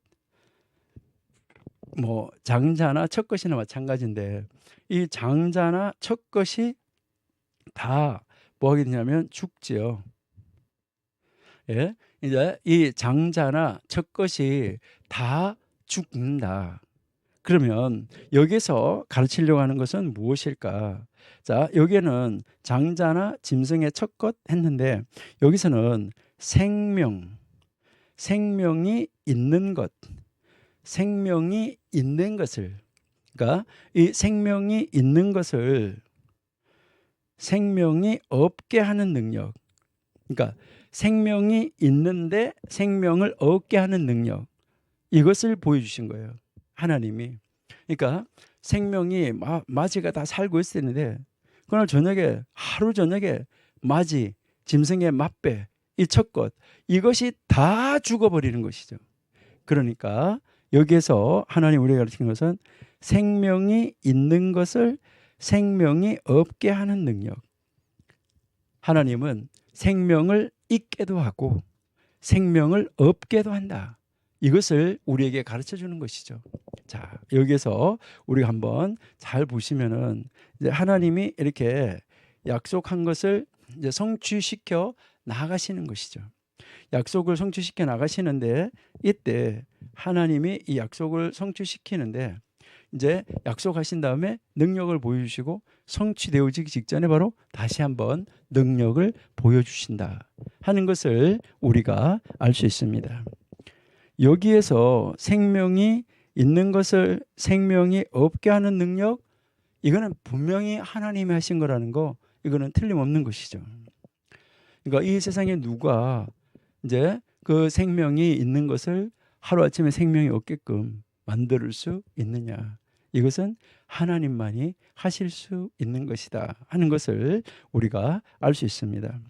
뭐 장자나 첫 것이나 마찬가지인데 이 장자나 첫 것이 다 뭐 하게 되냐면 죽지요. 예, 이제 이 장자나 첫 것이 다 죽는다. 그러면 여기서 가르치려고 하는 것은 무엇일까? 자, 여기에는 장자나 짐승의 첫 것 했는데 여기서는 생명이 있는 것, 생명이 있는 것을, 그러니까 이 생명이 있는 것을 생명이 없게 하는 능력, 그러니까 생명이 있는데 생명을 얻게 하는 능력, 이것을 보여주신 거예요. 하나님이. 그러니까 생명이 마지가 다 살고 있었는데 그날 저녁에 하루 저녁에 마지, 짐승의 맛배, 이 첫 것, 이것이 다 죽어버리는 것이죠. 그러니까 여기에서 하나님 우리가 가르치는 것은 생명이 있는 것을 생명이 없게 하는 능력. 하나님은 생명을 있게도 하고 생명을 없게도 한다. 이것을 우리에게 가르쳐 주는 것이죠. 자, 여기에서 우리가 한번 잘 보시면은 이제 하나님이 이렇게 약속한 것을 이제 성취시켜 나가시는 것이죠. 약속을 성취시켜 나가시는데 이때 하나님이 이 약속을 성취시키는데 이제 약속하신 다음에 능력을 보여주시고 성취되어지기 직전에 바로 다시 한번 능력을 보여주신다 하는 것을 우리가 알 수 있습니다. 여기에서 생명이 있는 것을 생명이 없게 하는 능력, 이거는 분명히 하나님이 하신 거라는 거, 이거는 틀림없는 것이죠. 그러니까 이 세상에 누가 이제 그 생명이 있는 것을 하루아침에 생명이 없게끔 만들 수 있느냐. 이것은 하나님만이 하실 수 있는 것이다 하는 것을 우리가 알 수 있습니다.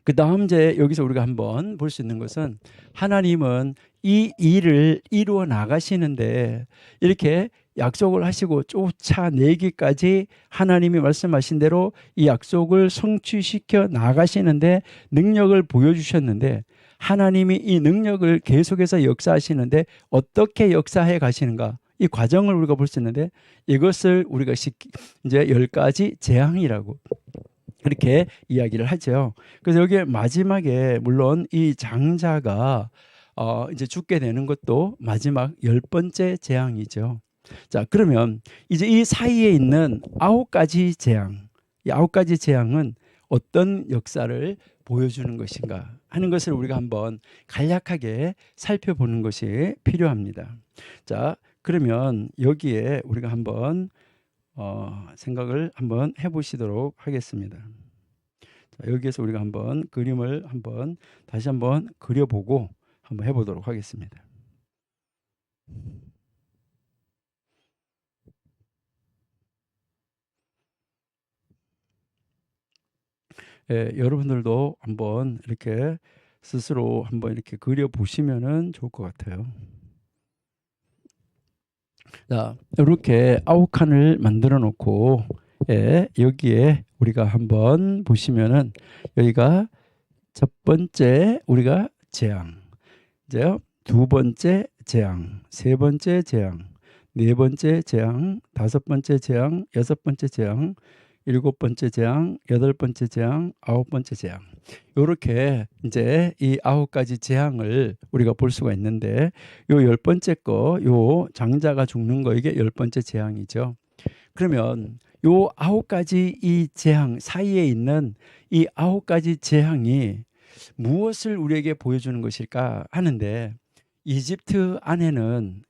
그 다음 이제 여기서 우리가 한번 볼 수 있는 것은 하나님은 이 일을 이루어 나가시는데 이렇게 약속을 하시고 쫓아내기까지 하나님이 말씀하신 대로 이 약속을 성취시켜 나가시는데 능력을 보여주셨는데 하나님이 이 능력을 계속해서 역사하시는데 어떻게 역사해 가시는가, 이 과정을 우리가 볼 수 있는데 이것을 우리가 이제 10가지 재앙이라고 그렇게 이야기를 하죠. 그래서 여기 마지막에 물론 이 장자가 이제 죽게 되는 것도 마지막 10번째 재앙이죠. 자, 그러면 이제 이 사이에 있는 9가지 재앙, 이 9가지 재앙은 어떤 역사를 보여주는 것인가 하는 것을 우리가 한번 간략하게 살펴보는 것이 필요합니다. 자, 그러면 여기에 우리가 한번 생각을 한번 해보시도록 하겠습니다. 자, 여기에서 우리가 한번 그림을 한번 다시 한번 그려보고 한번 해보도록 하겠습니다. 예, 여러분들도 한번 이렇게 스스로 한번 이렇게 그려 보시면은 좋을 것 같아요. 자, 이렇게 9칸을 만들어 놓고, 예, 여기에 우리가 한번 보시면은 여기가 첫 번째 우리가 재앙, 이제요 두 번째 재앙, 세 번째 재앙, 네 번째 재앙, 다섯 번째 재앙, 여섯 번째 재앙, 일곱 번째 재앙, 여덟 번째 재앙, 아홉 번째 재앙. 이렇게 이제 이 9가지 재앙을 우리가 볼 수가 있는데, 요 열 번째 거, 요 장자가 죽는 거, 이게 열 번째 재앙이죠. 그러면 요 9가지 이 재앙 사이에 있는 이 9가지 재앙이 무엇을 우리에게 보여주는 것일까 하는데, 이집트 안에는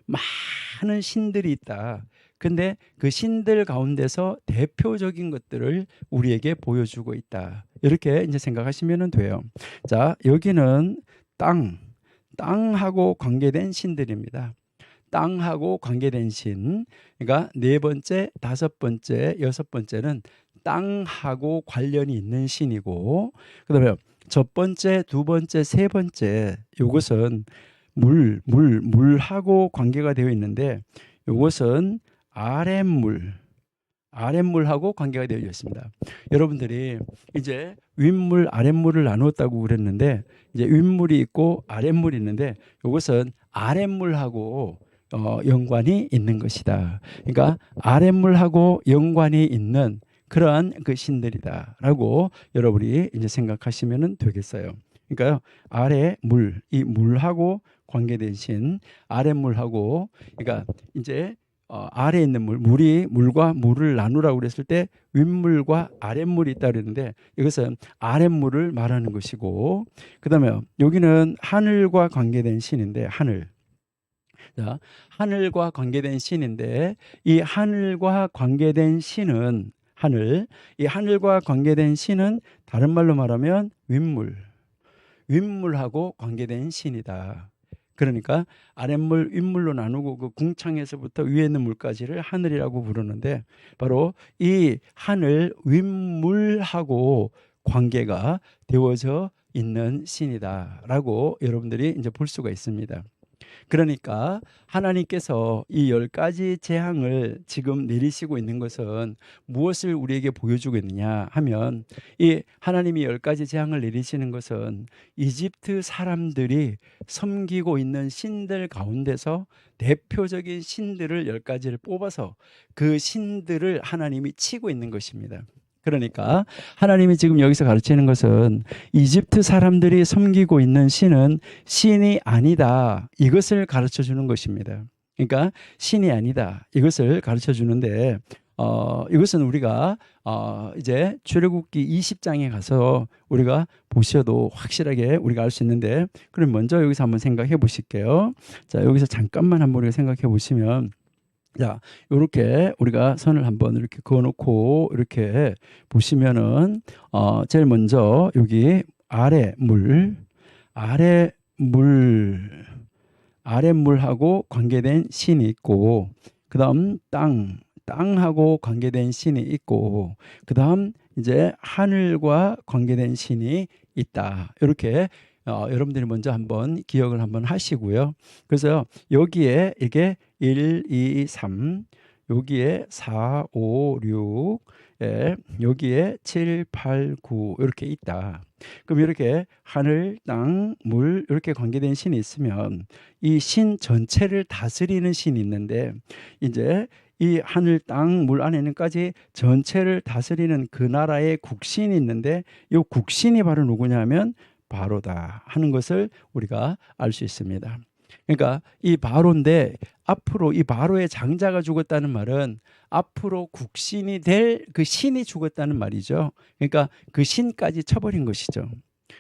많은 신들이 있다. 근데 그 신들 가운데서 대표적인 것들을 우리에게 보여주고 있다. 이렇게 이제 생각하시면 돼요. 자, 여기는 땅하고 관계된 신들입니다. 땅하고 관계된 신. 그러니까 네 번째, 다섯 번째, 여섯 번째는 땅하고 관련이 있는 신이고, 그다음에 첫 번째, 두 번째, 세 번째, 요것은 물하고 관계가 되어 있는데, 요것은 아랫물하고 관계가 되어 있습니다. 여러분들이 이제 윗물, 아랫물을 나누었다고 그랬는데, 이제 윗물이 있고 아랫물이 있는데, 요것은 아랫물하고 연관이 있는 것이다. 그러니까 아랫물하고 연관이 있는 그러한 그 신들이다라고 여러분이 이제 생각하시면 되겠어요. 그러니까요, 아래 물, 이 물하고 관계된 신, 아랫물하고, 그러니까 이제 아래에 있는 물과 물을 나누라고 그랬을 때 윗물과 아랫물이 있다 그랬는데, 이것은 아랫물을 말하는 것이고, 그다음에 여기는 하늘과 관계된 신인데, 자, 하늘과 관계된 신인데, 이 하늘과 관계된 신은 이 하늘과 관계된 신은 다른 말로 말하면 윗물하고 관계된 신이다. 그러니까 아랫물, 윗물로 나누고 그 궁창에서부터 위에 있는 물까지를 하늘이라고 부르는데, 바로 이 하늘 윗물하고 관계가 되어져 있는 신이다라고 여러분들이 이제 볼 수가 있습니다. 그러니까 하나님께서 이 10가지 재앙을 지금 내리시고 있는 것은 무엇을 우리에게 보여주고 있느냐 하면, 이 하나님이 10가지 재앙을 내리시는 것은 이집트 사람들이 섬기고 있는 신들 가운데서 대표적인 신들을 10가지를 뽑아서 그 신들을 하나님이 치고 있는 것입니다. 그러니까 하나님이 지금 여기서 가르치는 것은 이집트 사람들이 섬기고 있는 신은 신이 아니다, 이것을 가르쳐 주는 것입니다. 그러니까 신이 아니다, 이것을 가르쳐 주는데, 이것은 우리가 이제 출애굽기 20장에 가서 우리가 보셔도 확실하게 우리가 알 수 있는데, 그럼 먼저 여기서 한번 생각해 보실게요. 자, 여기서 잠깐만 한번 우리가 생각해 보시면, 자, 이렇게 우리가 선을 한번 이렇게 그어놓고 이렇게 보시면은, 제일 먼저 여기 아랫물하고 관계된 신이 있고, 그 다음 땅하고 관계된 신이 있고, 그 다음 이제 하늘과 관계된 신이 있다. 이렇게 여러분들이 먼저 한번 기억을 한번 하시고요. 그래서 여기에 이게 1, 2, 3, 여기에 4, 5, 6, 여기에 7, 8, 9 이렇게 있다. 그럼 이렇게 하늘, 땅, 물 이렇게 관계된 신이 있으면 이 신 전체를 다스리는 신이 있는데, 이제 이 하늘, 땅, 물 안에는까지 전체를 다스리는 그 나라의 국신이 있는데, 이 국신이 바로 누구냐면 바로다 하는 것을 우리가 알 수 있습니다. 그러니까 이 바로인데 앞으로 이 바로의 장자가 죽었다는 말은 앞으로 국신이 될 그 신이 죽었다는 말이죠. 그러니까 그 신까지 쳐버린 것이죠.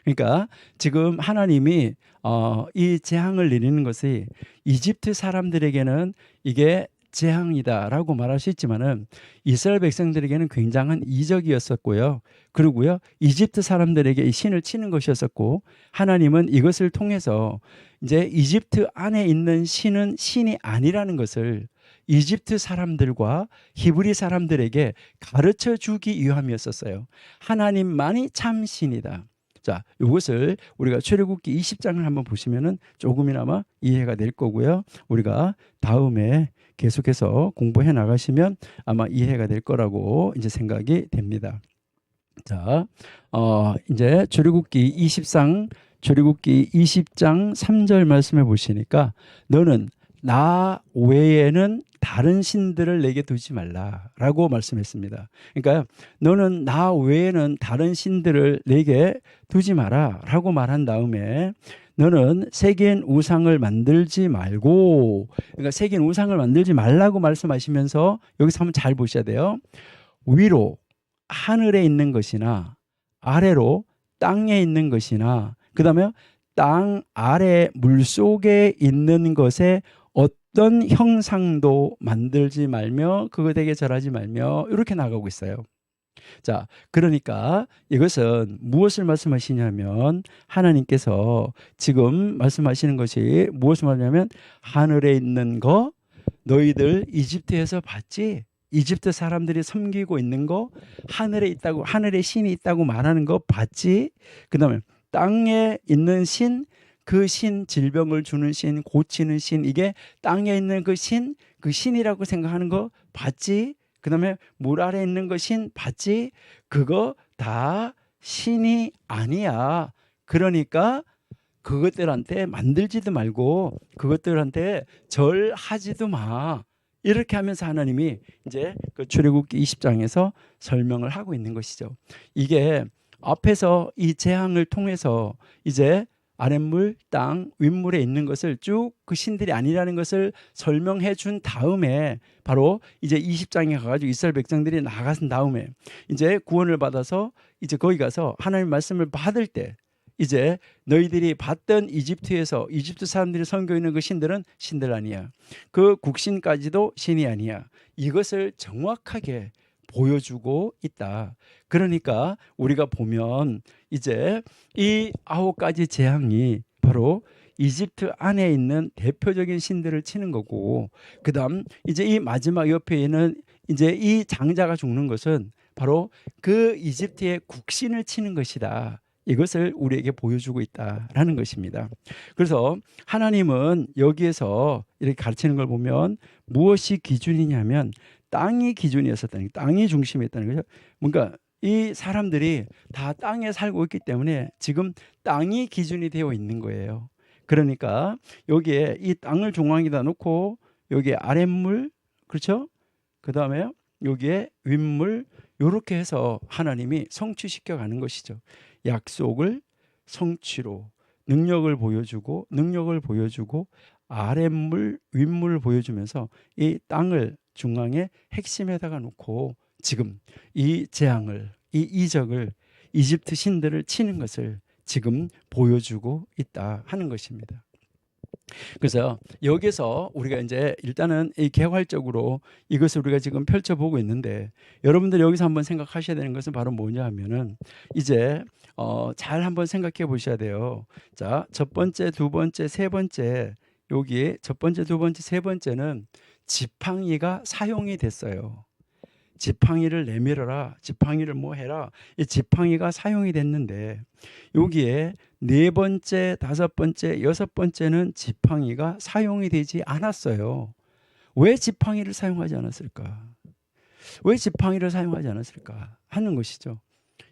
그러니까 지금 하나님이 이 재앙을 내리는 것이 이집트 사람들에게는 이게 재앙이다라고 말할 수 있지만은 이스라엘 백성들에게는 굉장한 이적이었었고요. 그리고요 이집트 사람들에게 이 신을 치는 것이었었고 하나님은 이것을 통해서 이제 이집트 안에 있는 신은 신이 아니라는 것을 이집트 사람들과 히브리 사람들에게 가르쳐 주기 위함이었었어요. 하나님만이 참 신이다. 자, 이것을 우리가 출애굽기 20장을 한번 보시면은 조금이나마 이해가 될 거고요. 우리가 다음에 계속해서 공부해 나가시면 아마 이해가 될 거라고 이제 생각이 됩니다. 자, 이제 출애굽기 20장 3절 말씀해 보시니까 너는 나 외에는 다른 신들을 내게 두지 말라라고 말씀했습니다. 그러니까 너는 나 외에는 다른 신들을 내게 두지 마라라고 말한 다음에 너는 새긴 우상을 만들지 말고, 그러니까 새긴 우상을 만들지 말라고 말씀하시면서 여기서 한번 잘 보셔야 돼요. 위로 하늘에 있는 것이나 아래로 땅에 있는 것이나 그다음에 땅 아래 물속에 있는 것에 어떤 형상도 만들지 말며 그것에게 절하지 말며 이렇게 나가고 있어요. 자, 그러니까 이것은 무엇을 말씀하시냐면 하나님께서 지금 말씀하시는 것이 무엇을 말하냐면 하늘에 있는 거 너희들 이집트에서 봤지? 이집트 사람들이 섬기고 있는 거 하늘에 있다고 하늘에 신이 있다고 말하는 거 봤지? 그다음에 땅에 있는 신 그 신 질병을 주는 신 고치는 신 이게 땅에 있는 그 신이라고 생각하는 거 봤지? 그다음에 물 아래에 있는 거 신 봤지? 그거 다 신이 아니야. 그러니까 그것들한테 만들지도 말고 그것들한테 절하지도 마. 이렇게 하면서 하나님이 이제 그 출애굽기 20장에서 설명을 하고 있는 것이죠. 이게 앞에서 이 재앙을 통해서 이제 아랫물, 땅, 윗물에 있는 것을 쭉 그 신들이 아니라는 것을 설명해 준 다음에 바로 이제 20장에 가가지고 이스라엘 백성들이 나가신 다음에 이제 구원을 받아서 이제 거기 가서 하나님 말씀을 받을 때 이제 너희들이 봤던 이집트에서 이집트 사람들이 섬기고 있는 그 신들은 신들 아니야. 그 국신까지도 신이 아니야. 이것을 정확하게 보여주고 있다. 그러니까 우리가 보면 이제 이 9가지 재앙이 바로 이집트 안에 있는 대표적인 신들을 치는 거고 그다음 이제 이 마지막 옆에 있는 이제 이 장자가 죽는 것은 바로 그 이집트의 국신을 치는 것이다. 이것을 우리에게 보여주고 있다라는 것입니다. 그래서 하나님은 여기에서 이렇게 가르치는 걸 보면 무엇이 기준이냐면 땅이 기준이었었다는 땅이 중심이었다는 거죠. 뭔가 이 사람들이 다 땅에 살고 있기 때문에 지금 땅이 기준이 되어 있는 거예요. 그러니까 여기에 이 땅을 중앙에다 놓고 여기에 아랫물 그렇죠? 그다음에 여기에 윗물 이렇게 해서 하나님이 성취시켜 가는 것이죠. 약속을 성취로 능력을 보여주고 아랫물 윗물을 보여주면서 이 땅을 중앙에 핵심에다가 놓고 지금 이 재앙을 이 이적을 이집트 신들을 치는 것을 지금 보여주고 있다 하는 것입니다. 그래서 여기서 우리가 이제 일단은 이 개괄적으로 이것을 우리가 지금 펼쳐보고 있는데 여러분들 여기서 한번 생각하셔야 되는 것은 바로 뭐냐 하면은 이제 잘 한번 생각해 보셔야 돼요. 자, 첫 번째, 두 번째, 세 번째 여기 첫 번째, 두 번째, 세 번째는 지팡이가 사용이 됐어요. 지팡이를 내밀어라. 지팡이를 뭐 해라. 이 지팡이가 사용이 됐는데 여기에 네 번째, 다섯 번째, 여섯 번째는 지팡이가 사용이 되지 않았어요. 왜 지팡이를 사용하지 않았을까? 왜 지팡이를 사용하지 않았을까? 하는 것이죠.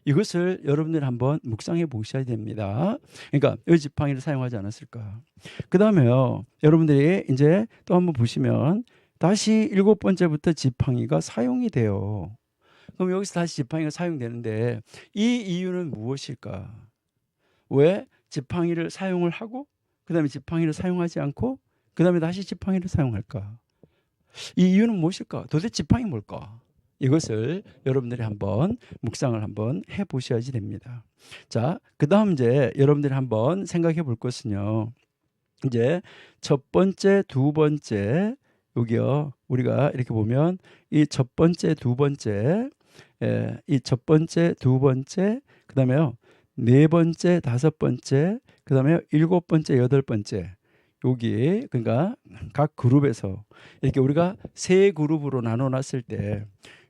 이것을 여러분들 한번 묵상해 보셔야 됩니다. 그러니까 왜 지팡이를 사용하지 않았을까? 그 다음에요. 여러분들이 이제 또 한번 보시면 다시 일곱 번째부터 지팡이가 사용이 돼요. 그럼 여기서 다시 지팡이가 사용되는데 이 이유는 무엇일까? 왜 지팡이를 사용을 하고 그 다음에 지팡이를 사용하지 않고 그 다음에 다시 지팡이를 사용할까? 이 이유는 무엇일까? 도대체 지팡이 뭘까? 이것을 여러분들이 한번 묵상을 한번 해보셔야지 됩니다. 자, 그 다음 이제 여러분들이 한번 생각해 볼 것은요. 이제 첫 번째, 두 번째, 여기요. 우리가 이렇게 보면 이 첫 번째, 두 번째, 이 첫 번째, 두 번째, 그 다음에요. 네 번째, 다섯 번째, 그 다음에 일곱 번째, 여덟 번째. 여기 그러니까 각 그룹에서 이렇게 우리가 세 그룹으로 나눠 놨을 때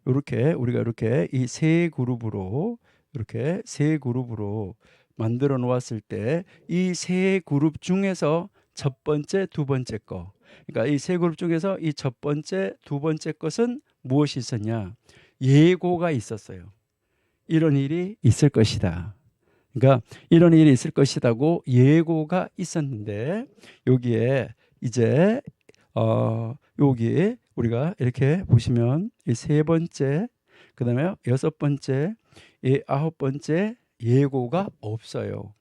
이렇게 우리가 이렇게 이 세 그룹으로 이렇게 세 그룹으로 만들어 놓았을 때 이 세 그룹 중에서 첫 번째, 두 번째 거. 그러니까 이 세 그룹 중에서 이 첫 번째, 두 번째 것은 무엇이 있었냐? 예고가 있었어요. 이런 일이 있을 것이다. 그러니까 이런 일이 있을 것이라고 예고가 있었는데 여기에 이제 여기 우리가 이렇게 보시면 이 세 번째, 그다음에 여섯 번째, 이 아홉 번째 예고가 없어요.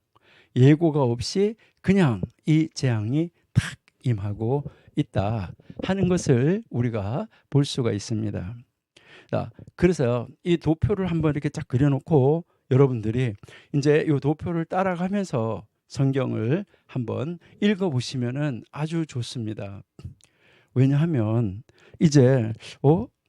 예고가 없이 그냥 이 재앙이 탁 임하고 있다 하는 것을 우리가 볼 수가 있습니다. 자, 그래서 이 도표를 한번 이렇게 쫙 그려놓고 여러분들이 이제 이 도표를 따라가면서 성경을 한번 읽어보시면은 아주 좋습니다. 왜냐하면 이제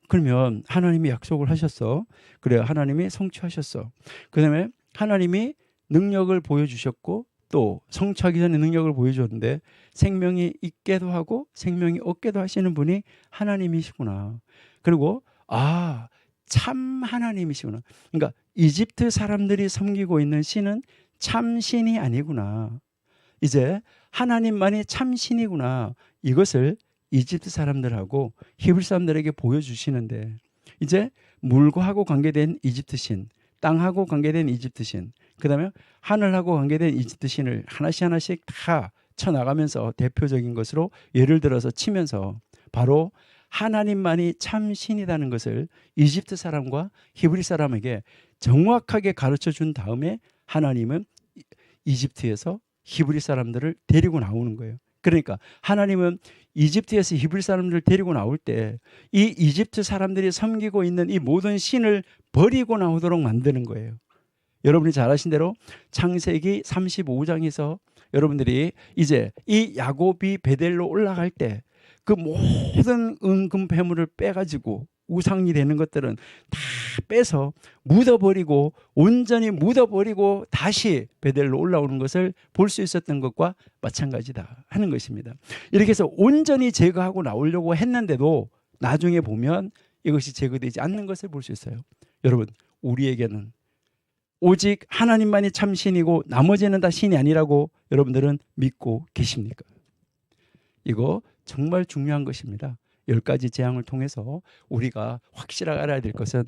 그러면 하나님이 약속을 하셨어. 그래, 하나님이 성취하셨어. 그다음에 하나님이 능력을 보여주셨고 또 성취하기 전에 능력을 보여줬는데 생명이 있게도 하고 생명이 없게도 하시는 분이 하나님이시구나. 그리고 참 하나님이시구나. 그러니까 이집트 사람들이 섬기고 있는 신은 참 신이 아니구나. 이제 하나님만이 참 신이구나. 이것을 이집트 사람들하고 히브리 사람들에게 보여주시는데 이제 물과하고 관계된 이집트 신, 땅하고 관계된 이집트 신, 그 다음에 하늘하고 관계된 이집트 신을 하나씩 다 쳐나가면서 대표적인 것으로 예를 들어서 치면서 바로 하나님만이 참 신이라는 것을 이집트 사람과 히브리 사람에게 정확하게 가르쳐 준 다음에 하나님은 이집트에서 히브리 사람들을 데리고 나오는 거예요. 그러니까 하나님은 이집트에서 히브리 사람들을 데리고 나올 때 이 이집트 사람들이 섬기고 있는 이 모든 신을 버리고 나오도록 만드는 거예요. 여러분이 잘 아신 대로 창세기 35장에서 여러분들이 이제 이 야곱이 베델로 올라갈 때 그 모든 은금 배물을 빼가지고 우상이 되는 것들은 다 빼서 묻어버리고 온전히 묻어버리고 다시 베델로 올라오는 것을 볼 수 있었던 것과 마찬가지다 하는 것입니다. 이렇게 해서 온전히 제거하고 나오려고 했는데도 나중에 보면 이것이 제거되지 않는 것을 볼 수 있어요. 여러분, 우리에게는 오직 하나님만이 참 신이고 나머지는 다 신이 아니라고 여러분들은 믿고 계십니까? 이거 정말 중요한 것입니다. 10가지 재앙을 통해서 우리가 확실하게 알아야 될 것은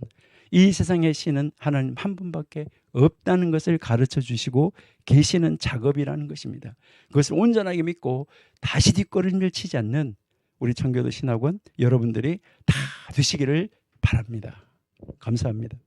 이 세상의 신은 하나님 한 분밖에 없다는 것을 가르쳐 주시고 계시는 작업이라는 것입니다. 그것을 온전하게 믿고 다시 뒷걸음질 치지 않는 우리 청교도 신학원 여러분들이 다 되시기를 바랍니다. 감사합니다.